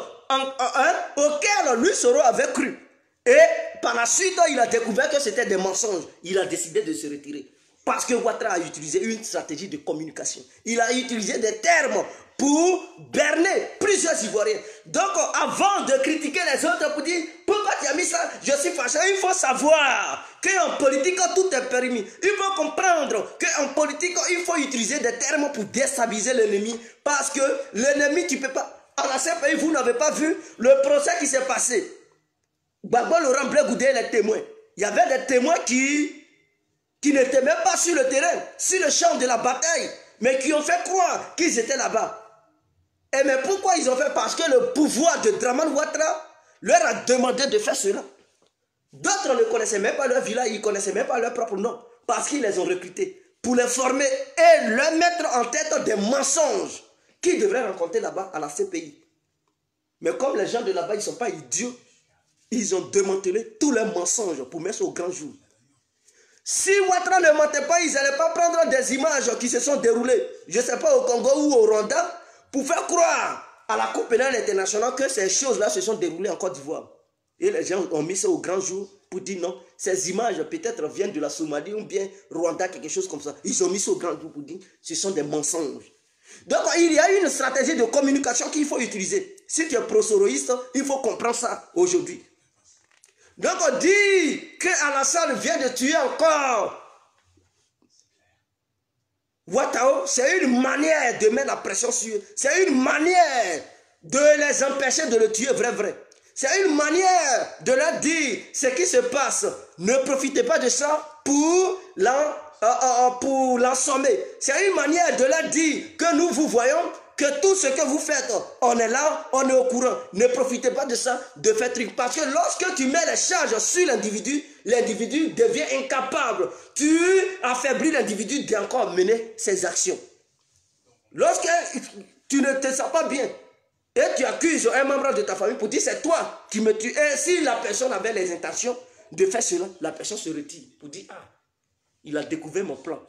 S1: auxquelles lui Soro avait cru. Et par la suite, il a découvert que c'était des mensonges. Il a décidé de se retirer. Parce que Ouattara a utilisé une stratégie de communication. Il a utilisé des termes pour berner plusieurs Ivoiriens. Donc, avant de critiquer les autres pour dire « Pourquoi tu as mis ça? Je suis fâché », il faut savoir qu'en politique, tout est permis. Il faut comprendre qu'en politique, il faut utiliser des termes pour déstabiliser l'ennemi. Parce que l'ennemi, tu ne peux pas... En la CPI, vous n'avez pas vu le procès qui s'est passé. Gbagbo, Laurent Blé Goudé, les témoins. Il y avait des témoins qui n'étaient même pas sur le terrain, sur le champ de la bataille, mais qui ont fait croire qu'ils étaient là-bas. Et mais pourquoi ils ont fait? Parce que le pouvoir de Dramane Ouattara leur a demandé de faire cela. D'autres ne connaissaient même pas leur village, ils ne connaissaient même pas leur propre nom, parce qu'ils les ont recrutés pour les former et leur mettre en tête des mensonges qu'ils devraient rencontrer là-bas à la CPI. Mais comme les gens de là-bas, ils ne sont pas idiots, ils ont démantelé tous les mensonges pour mettre au grand jour. Si Ouattara ne mentait pas, ils n'allaient pas prendre des images qui se sont déroulées, je ne sais pas, au Congo ou au Rwanda, pour faire croire à la Cour pénale internationale que ces choses-là se sont déroulées en Côte d'Ivoire. Et les gens ont mis ça au grand jour pour dire non, ces images peut-être viennent de la Somalie ou bien Rwanda, quelque chose comme ça. Ils ont mis ça au grand jour pour dire ce sont des mensonges. Donc il y a une stratégie de communication qu'il faut utiliser. Si tu es prosoroïste, il faut comprendre ça aujourd'hui. Donc on dit que Alassane vient de tuer encore Ouattao, c'est une manière de mettre la pression sur eux. C'est une manière de les empêcher de le tuer vrai. C'est une manière de leur dire ce qui se passe. Ne profitez pas de ça pour l'assommer. C'est une manière de leur dire que nous vous voyons, que tout ce que vous faites, on est là, on est au courant. Ne profitez pas de ça, de faire truc. Parce que lorsque tu mets les charges sur l'individu, l'individu devient incapable. Tu affaiblis l'individu d'encore mener ses actions. Lorsque tu ne te sens pas bien, et tu accuses un membre de ta famille pour dire c'est toi qui me tues. Et si la personne avait les intentions de faire cela, la personne se retire pour dire ah, il a découvert mon plan.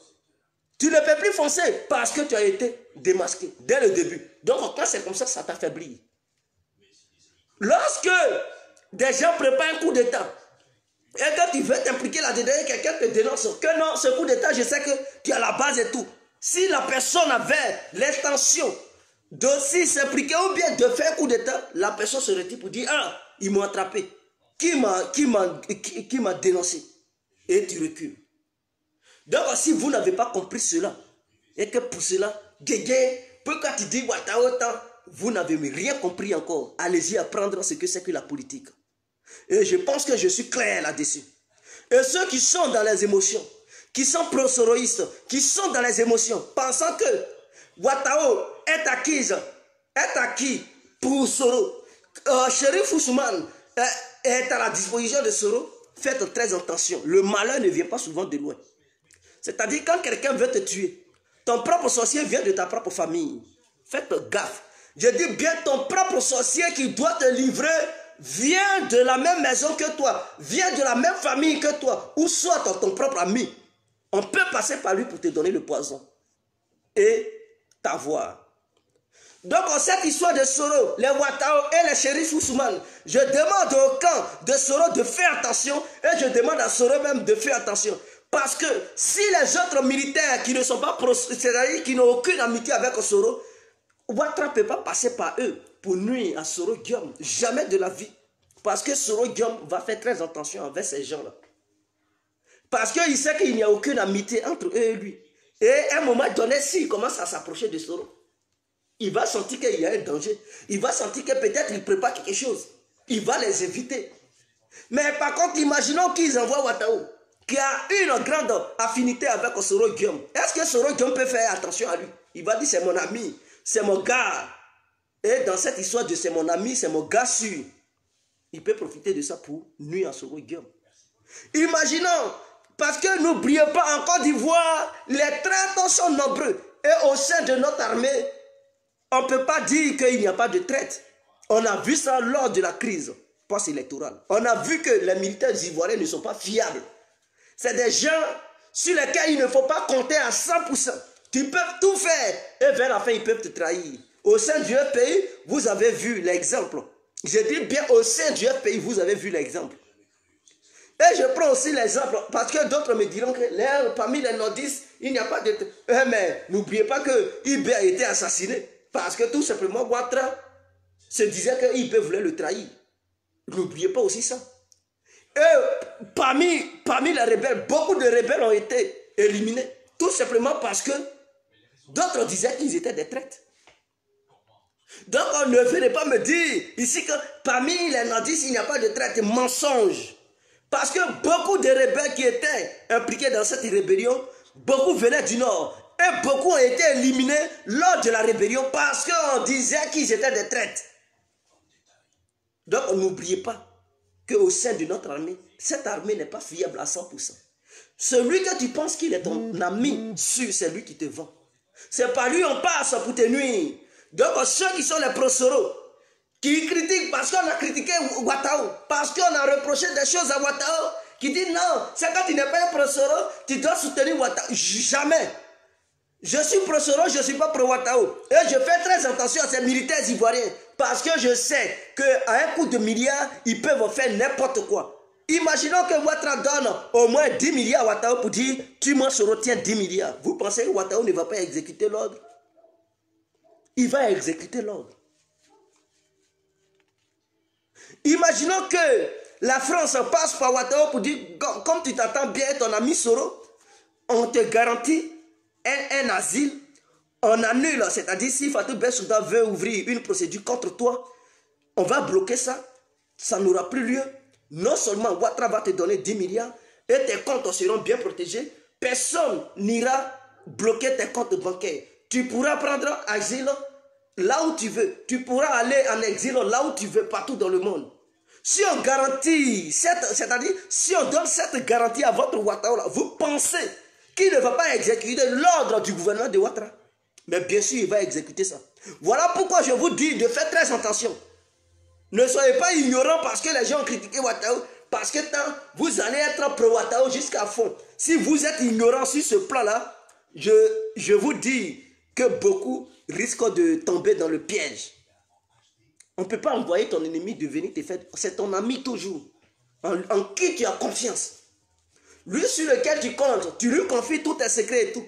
S1: Tu ne peux plus foncer parce que tu as été démasqué dès le début. Donc quand c'est comme ça, ça t'affaiblit. Lorsque des gens préparent un coup d'État et que tu veux t'impliquer là-dedans et quelqu'un te dénonce que non, ce coup d'État, je sais que tu as la base et tout. Si la personne avait l'intention d'aussi s'impliquer ou bien de faire un coup d'État, la personne se retire pour dire ah, ils m'ont attrapé. Qui m'a dénoncé? Et tu recules. Donc si vous n'avez pas compris cela, et que pour cela, Guégué, pourquoi tu dis Ouattao, vous n'avez rien compris encore. Allez-y apprendre ce que c'est que la politique. Et je pense que je suis clair là-dessus. Et ceux qui sont dans les émotions, qui sont prosoroïstes, qui sont dans les émotions, pensant que Ouattao est acquis pour Soro. Chérif Ousmane est à la disposition de Soro. Faites très attention. Le malheur ne vient pas souvent de loin. C'est-à-dire quand quelqu'un veut te tuer, ton propre sorcier vient de ta propre famille. Faites gaffe. Je dis bien ton propre sorcier qui doit te livrer vient de la même maison que toi, vient de la même famille que toi, ou soit ton propre ami. On peut passer par lui pour te donner le poison et t'avoir. Donc, cette histoire de Soro, les Ouattao et les shérifs Ousmane, je demande au camp de Soro de faire attention et je demande à Soro même de faire attention. Parce que si les autres militaires qui ne sont pas, c'est-à-dire qui n'ont aucune amitié avec Soro, Ouattara ne peut pas passer par eux pour nuire à Soro Guillaume. Jamais de la vie. Parce que Soro Guillaume va faire très attention avec ces gens-là. Parce qu'il sait qu'il n'y a aucune amitié entre eux et lui. Et à un moment donné, s'il commence à s'approcher de Soro, il va sentir qu'il y a un danger. Il va sentir que peut-être il prépare quelque chose. Il va les éviter. Mais par contre, imaginons qu'ils envoient Ouattao, qui a une grande affinité avec Soro Guillaume. Est-ce que Soro Guillaume peut faire attention à lui? Il va dire c'est mon ami, c'est mon gars. Et dans cette histoire de c'est mon ami, c'est mon gars sûr, il peut profiter de ça pour nuire à Soro Guillaume. Imaginons, parce que n'oubliez pas, en Côte d'Ivoire, les traîtres sont nombreux. Et au sein de notre armée, on ne peut pas dire qu'il n'y a pas de traite. On a vu ça lors de la crise post-électorale. On a vu que les militaires ivoiriens ne sont pas fiables. C'est des gens sur lesquels il ne faut pas compter à 100%. Ils peuvent tout faire et vers la fin, ils peuvent te trahir. Au sein du FPI, vous avez vu l'exemple. Je dis bien au sein du FPI, vous avez vu l'exemple. Et je prends aussi l'exemple parce que d'autres me diront que parmi les nordistes, il n'y a pas de... mais n'oubliez pas que Ibé a été assassiné. Parce que tout simplement, Ouattara se disait que Ibé voulait le trahir. N'oubliez pas aussi ça. Et parmi les rebelles, beaucoup de rebelles ont été éliminés. Tout simplement parce que d'autres disaient qu'ils étaient des traîtres. Donc on ne venait pas me dire ici que parmi les nordistes, il n'y a pas de traîtres. Mensonge. Parce que beaucoup de rebelles qui étaient impliqués dans cette rébellion, beaucoup venaient du nord. Et beaucoup ont été éliminés lors de la rébellion parce qu'on disait qu'ils étaient des traîtres. Donc n'oubliez pas qu'au sein de notre armée, cette armée n'est pas fiable à 100%. Celui que tu penses qu'il est ton ami sûr, c'est lui qui te vend. C'est par lui on passe pour te nuire. Donc ceux qui sont les pro-Soro, qui critiquent parce qu'on a critiqué Ouattao, parce qu'on a reproché des choses à Ouattao, qui dit non, c'est quand tu n'es pas un pro-Soro, tu dois soutenir Ouattao. Jamais. Je suis pro-Soro, je ne suis pas pro-Ouattao. Et je fais très attention à ces militaires ivoiriens. Parce que je sais qu'à un coup de milliards, ils peuvent faire n'importe quoi. Imaginons que Ouattara donne au moins 10 milliards à Ouattao pour dire tu m'en Soro, tiens 10 milliards. Vous pensez que Ouattao ne va pas exécuter l'ordre? Il va exécuter l'ordre. Imaginons que la France passe par Ouattao pour dire comme tu t'attends bien ton ami Soro, on te garantit un asile, on annule, c'est-à-dire si Fatou Bensouda veut ouvrir une procédure contre toi, on va bloquer ça, ça n'aura plus lieu. Non seulement Ouattara va te donner 10 milliards et tes comptes seront bien protégés, personne n'ira bloquer tes comptes bancaires. Tu pourras prendre asile là où tu veux, tu pourras aller en exil là où tu veux, partout dans le monde. Si on garantit, c'est-à-dire si on donne cette garantie à votre Ouattara, vous pensez qu'il ne va pas exécuter l'ordre du gouvernement de Ouattara? Mais bien sûr, il va exécuter ça. Voilà pourquoi je vous dis de faire très attention. Ne soyez pas ignorants parce que les gens ont critiqué Ouattao. Parce que vous allez être pro-Ouattao jusqu'à fond. Si vous êtes ignorants sur ce plan-là, je vous dis que beaucoup risquent de tomber dans le piège. On ne peut pas envoyer ton ennemi de venir te faire... C'est ton ami toujours. En qui tu as confiance. Lui sur lequel tu comptes, tu lui confies tous tes secrets et tout.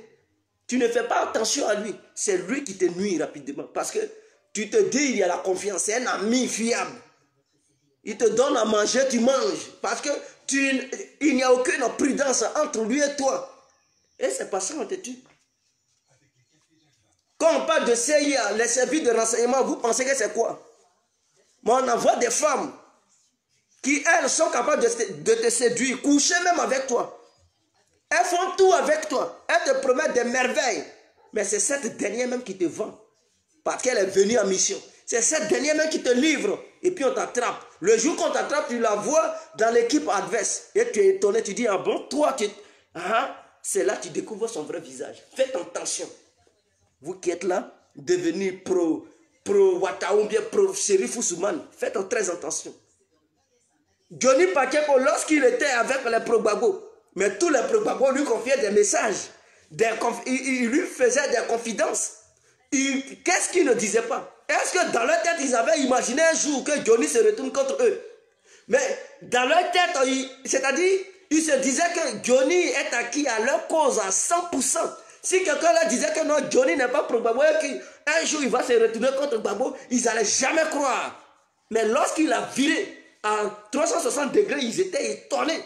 S1: Tu ne fais pas attention à lui. C'est lui qui te nuit rapidement. Parce que tu te dis, il y a la confiance. C'est un ami fiable. Il te donne à manger, tu manges. Parce que il n'y a aucune prudence entre lui et toi. Et c'est pas ça, on te tue. Quand on parle de CIA, les services de renseignement, vous pensez que c'est quoi? Mais on envoie des femmes qui, elles, sont capables de te séduire, coucher même avec toi. Elles font tout avec toi. Elles te promettent des merveilles. Mais c'est cette dernière même qui te vend. Parce qu'elle est venue en mission. C'est cette dernière même qui te livre. Et puis on t'attrape. Le jour qu'on t'attrape, tu la vois dans l'équipe adverse. Et tu es étonné, tu dis, ah bon, toi, tu... Ah, c'est là que tu découvres son vrai visage. Faites attention. Vous qui êtes là, devenez pro Ouattara ou bien pro Sheriff Ousmane. Faites très attention. Johnny Pacheco, lorsqu'il était avec les pro-Gbagbo, mais tous les pro-Gbagbo lui confiaient des messages. Il lui faisait des confidences. Qu'est-ce qu'il ne disait pas? Est-ce que dans leur tête, ils avaient imaginé un jour que Johnny se retourne contre eux? Mais dans leur tête, c'est-à-dire, ils se disaient que Johnny est acquis à leur cause à 100%. Si quelqu'un leur disait que non, Johnny n'est pas pro-Gbagbo et qu'un jour il va se retourner contre Gbagbo, ils n'allaient jamais croire. Mais lorsqu'il a viré à 360 degrés, ils étaient étonnés.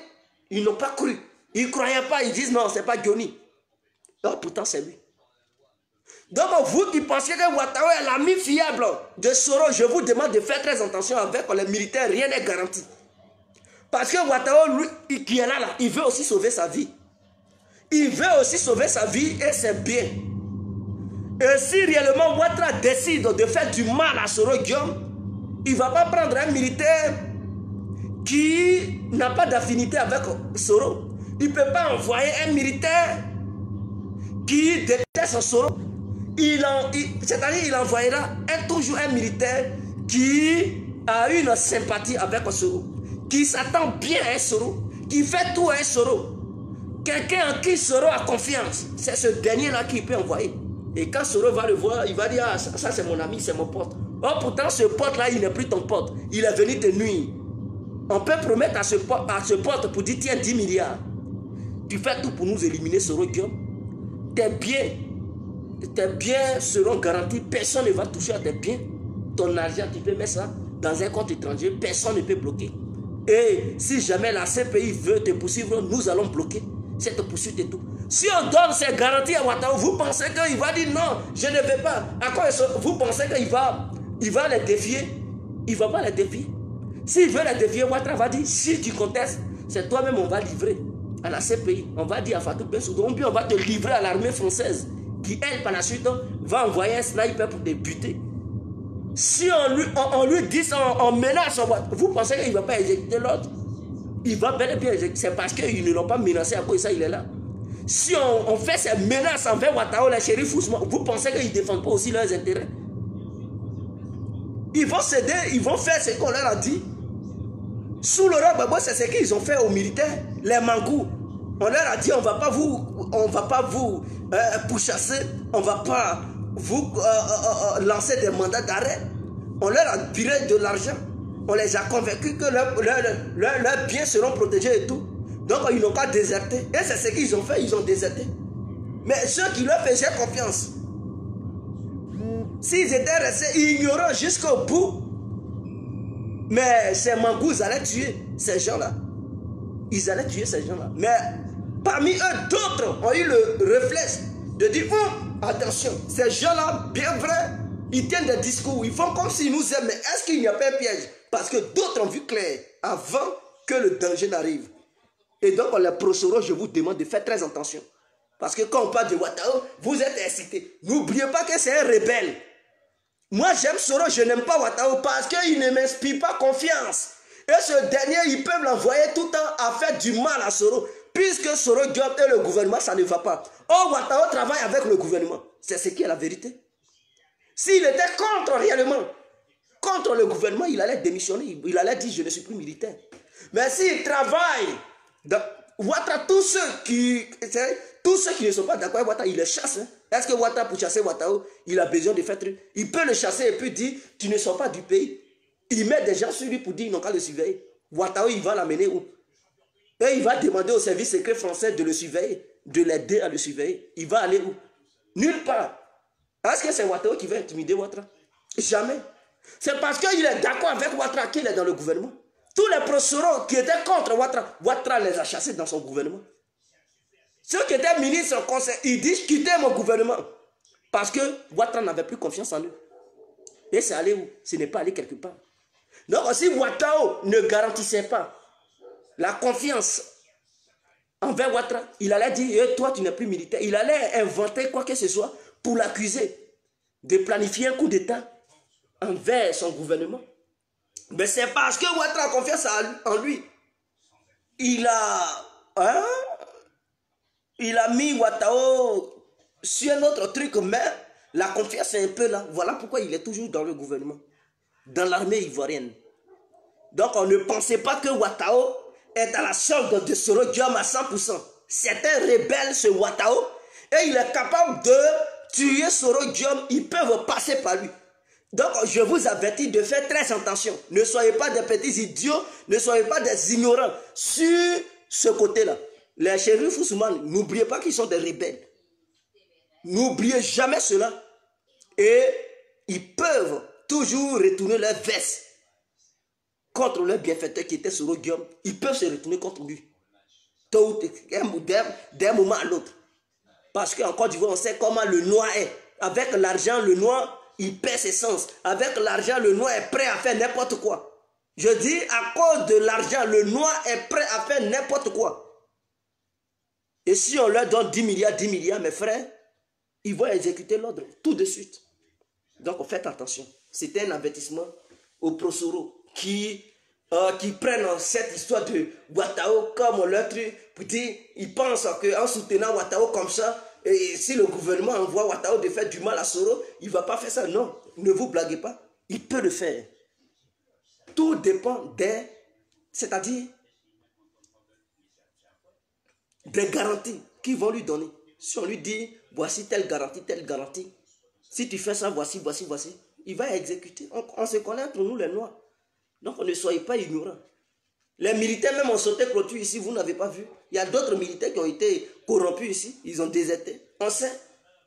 S1: Ils n'ont pas cru. Ils ne croyaient pas. Ils disent non, ce n'est pas Johnny. Non, pourtant c'est lui. Donc vous qui pensez que Ouattara est l'ami fiable de Soro, je vous demande de faire très attention avec les militaires. Rien n'est garanti. Parce que Ouattara, lui, qui est là, il veut aussi sauver sa vie. Il veut aussi sauver sa vie et c'est bien. Et si réellement Ouattara décide de faire du mal à Soro Guillaume, il ne va pas prendre un militaire qui n'a pas d'affinité avec Soro. Il ne peut pas envoyer un militaire qui déteste Soro. C'est-à-dire il envoyera toujours un militaire qui a une sympathie avec Soro, qui s'attend bien à Soro, qui fait tout à Soro. Quelqu'un en qui Soro a confiance, c'est ce dernier-là qui peut envoyer. Et quand Soro va le voir, il va dire, ah, ça c'est mon ami, c'est mon pote. Oh, pourtant ce pote-là, il n'est plus ton pote. Il est venu te nuire. On peut promettre à ce pote pour dire, tiens, 10 milliards. Tu fais tout pour nous éliminer, Soro Guillaume. Tes biens seront garantis. Personne ne va toucher à tes biens. Ton argent, tu peux mettre ça dans un compte étranger. Personne ne peut bloquer. Et si jamais la CPI veut te poursuivre, nous allons bloquer cette poursuite et tout. Si on donne ces garanties à Ouattara, vous pensez qu'il va dire non, je ne vais pas. À quoi vous pensez qu'il va les défier? Il ne va pas les défier. S'il veut les défier, Ouattara va dire, si tu contestes, c'est toi-même on va livrer à la CPI. On va dire à Fatou Bensouda, on va te livrer à l'armée française qui, elle, par la suite, va envoyer un sniper pour te buter. Si on lui dit, on menace, vous pensez qu'il ne va pas éjecter l'autre? Il va bel et bien éjecter. C'est parce qu'ils ne l'ont pas menacé à cause de ça, il est là. Si on fait ces menaces envers Ouattara, les shérifs Ousmane, vous pensez qu'ils ne défendent pas aussi leurs intérêts? Ils vont céder, ils vont faire ce qu'on leur a dit. Sous le Gbagbo, c'est ce qu'ils ont fait aux militaires, les Mangous. On leur a dit, on ne va pas vous pourchasser, on ne va pas vous lancer des mandats d'arrêt. On leur a tiré de l'argent. On les a convaincus que leurs biens seront protégés et tout. Donc ils n'ont pas déserté. Et c'est ce qu'ils ont fait, ils ont déserté. Mais ceux qui leur faisaient confiance, s'ils étaient restés ignorants jusqu'au bout, mais ces Mangous allaient tuer ces gens-là. Ils allaient tuer ces gens-là. Mais parmi eux, d'autres ont eu le réflexe de dire, attention, ces gens-là, bien vrai, ils tiennent des discours, ils font comme s'ils nous aiment, mais est-ce qu'il n'y a pas un piège? Parce que d'autres ont vu clair avant que le danger n'arrive. Et donc, les pro-Soro, je vous demande de faire très attention. Parce que quand on parle de Ouattara, vous êtes excités. N'oubliez pas que c'est un rebelle. Moi, j'aime Soro, je n'aime pas Ouattara parce qu'il ne m'inspire pas confiance. Et ce dernier, ils peuvent l'envoyer tout le temps à faire du mal à Soro. Puisque Soro Diop et le gouvernement, ça ne va pas. Oh, Ouattara travaille avec le gouvernement. C'est ce qui est la vérité. S'il était contre réellement, contre le gouvernement, il allait démissionner. Il allait dire, je ne suis plus militaire. Mais s'il travaille, Ouattara, tous ceux qui ne sont pas d'accord avec Ouattara, il les chasse. Hein. Est-ce que Ouattara, pour chasser Ouattara, il a besoin de faire truc? Il peut le chasser et puis dire, tu ne sors pas du pays. Il met des gens sur lui pour dire, ils n'ont qu'à le surveiller. Ouattara, il va l'amener où? Et il va demander au service secret français de le surveiller, de l'aider à le surveiller. Il va aller où? Nulle part. Est-ce que c'est Ouattara qui va intimider Ouattara? Jamais. C'est parce qu'il est d'accord avec Ouattara qu'il est dans le gouvernement. Tous les pro-Soro qui étaient contre Ouattara, Ouattara les a chassés dans son gouvernement. Ceux qui étaient ministres au conseil, ils disent quittez mon gouvernement. Parce que Ouattara n'avait plus confiance en eux. Et c'est allé où? Ce n'est pas allé quelque part. Donc si Ouattara ne garantissait pas la confiance envers Ouattara, il allait dire, toi tu n'es plus militaire. Il allait inventer quoi que ce soit pour l'accuser de planifier un coup d'État envers son gouvernement. Mais c'est parce que Ouattara a confiance en lui. Il a mis Ouattao sur un autre truc, mais la confiance est un peu là. Voilà pourquoi il est toujours dans le gouvernement, dans l'armée ivoirienne. Donc on ne pensait pas que Ouattao est à la solde de Soro Diom à 100%. C'est un rebelle, ce Ouattao, et il est capable de tuer Soro Diom. Ils peuvent passer par lui. Donc je vous avertis de faire très attention. Ne soyez pas des petits idiots, ne soyez pas des ignorants sur ce côté-là. Les shérifs Ousmane, n'oubliez pas qu'ils sont des rebelles. N'oubliez jamais cela. Et ils peuvent toujours retourner leur veste contre leur bienfaiteur qui était Soro Diom. Ils peuvent se retourner contre lui. D'un moment à l'autre. Parce qu'en Côte d'Ivoire, on sait comment le noir est. Avec l'argent, le noir, il perd ses sens. Avec l'argent, le noir est prêt à faire n'importe quoi. Je dis, à cause de l'argent, le noir est prêt à faire n'importe quoi. Et si on leur donne 10 milliards, mes frères, ils vont exécuter l'ordre tout de suite. Donc faites attention. C'était un avertissement aux prosoro qui prennent cette histoire de Ouattao comme leur truc. Ils pensent qu'en soutenant Ouattao comme ça, et si le gouvernement envoie Ouattao de faire du mal à Soro, il ne va pas faire ça. Non, ne vous blaguez pas. Il peut le faire. Tout dépend c'est-à-dire des garanties qu'ils vont lui donner. Si on lui dit, voici telle garantie. Si tu fais ça, voici. Il va exécuter. On se connaît entre nous les Noirs. Donc ne soyez pas ignorants. Les militaires même ont sauté clôture ici, vous n'avez pas vu. Il y a d'autres militaires qui ont été corrompus ici, ils ont déserté. On sait.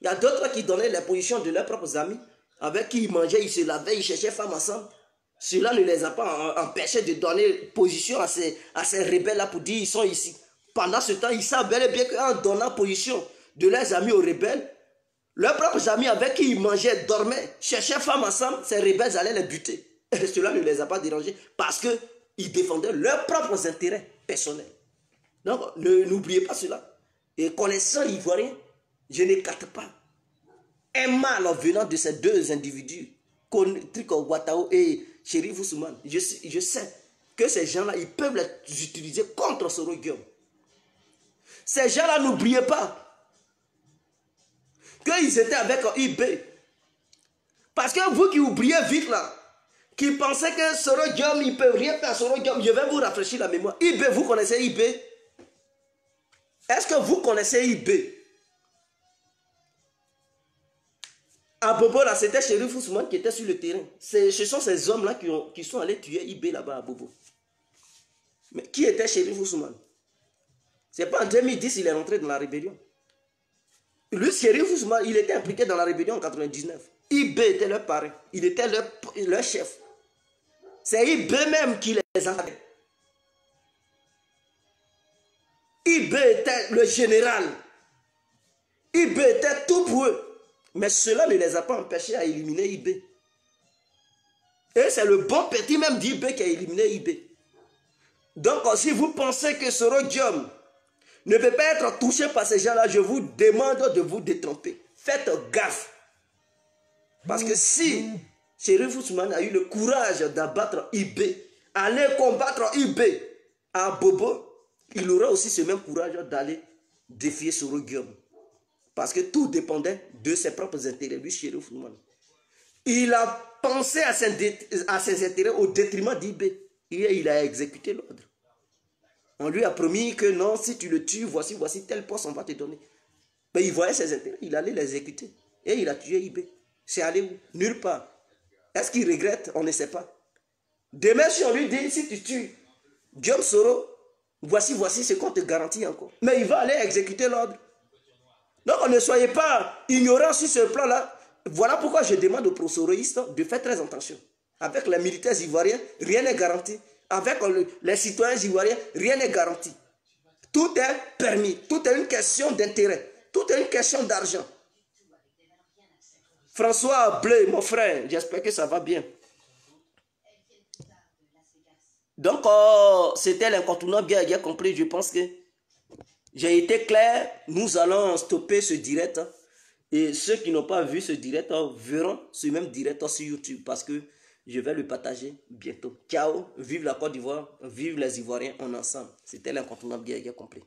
S1: Il y a d'autres qui donnaient les positions de leurs propres amis, avec qui ils mangeaient, ils se lavaient, ils cherchaient femmes ensemble. Cela ne les a pas empêchés de donner position à ces rebelles-là pour dire ils sont ici. Pendant ce temps, ils savent bel et bien qu'en donnant position de leurs amis aux rebelles, leurs propres amis avec qui ils mangeaient, dormaient, cherchaient femmes ensemble, ces rebelles allaient les buter. Et cela ne les a pas dérangés parce qu'ils défendaient leurs propres intérêts personnels. Donc, n'oubliez pas cela. Et connaissant l'Ivoirien, je n'écarte pas un mal venant de ces deux individus, Ouattao et Chérif Ousmane. Je sais que ces gens-là, ils peuvent les utiliser contre Soro Diom. Ces gens-là, n'oubliez pas qu'ils étaient avec IB. Parce que vous qui oubliez vite là, qui pensez que Soro Diom, il ne peut rien faire à Soro Diom, je vais vous rafraîchir la mémoire. IB, vous connaissez IB? Est-ce que vous connaissez IB? À Bobo, là, c'était Chérif Ousmane qui était sur le terrain. Ce sont ces hommes-là qui sont allés tuer IB là-bas à Bobo. Mais qui était Chérif Ousmane? C'est pas en 2010 il est rentré dans la rébellion. Lui, Chérif Ousmane, il était impliqué dans la rébellion en 99. IB était leur parrain. Il était leur chef. C'est IB même qui les a. IB était le général. IB était tout pour eux. Mais cela ne les a pas empêchés à éliminer IB. Et c'est le bon petit même d'IB qui a éliminé IB. Donc si vous pensez que Soro Diom ne peut pas être touché par ces gens-là, je vous demande de vous détromper. Faites gaffe. Parce que si Chérif Ousmane a eu le courage d'abattre IB, aller combattre IB à Bobo, il aura aussi ce même courage d'aller défier Soro Diom. Parce que tout dépendait de ses propres intérêts, lui, Chérif Ousmane. Il a pensé à ses intérêts au détriment d'IB. Et il a exécuté l'ordre. On lui a promis que non, si tu le tues, voici tel poste on va te donner. Mais il voyait ses intérêts, il allait l'exécuter. Et il a tué IB. C'est allé où? Nulle part. Est-ce qu'il regrette? On ne sait pas. Demain, si on lui dit, si tu tues Diom Soro, voici ce qu'on te garantit encore. Mais il va aller exécuter l'ordre. Donc, ne soyez pas ignorants sur ce plan-là. Voilà pourquoi je demande aux prosoroïstes de faire très attention. Avec les militaires ivoiriens, rien n'est garanti. Avec les citoyens ivoiriens, rien n'est garanti. Tout est permis. Tout est une question d'intérêt. Tout est une question d'argent. François Bleu, mon frère, j'espère que ça va bien. Donc, c'était l'incontournable bien compris. Je pense que j'ai été clair. Nous allons stopper ce direct. Et ceux qui n'ont pas vu ce direct verront ce même direct sur YouTube parce que je vais le partager bientôt. Ciao, vive la Côte d'Ivoire, vive les Ivoiriens en ensemble. C'était l'incontournable Guerrier complet.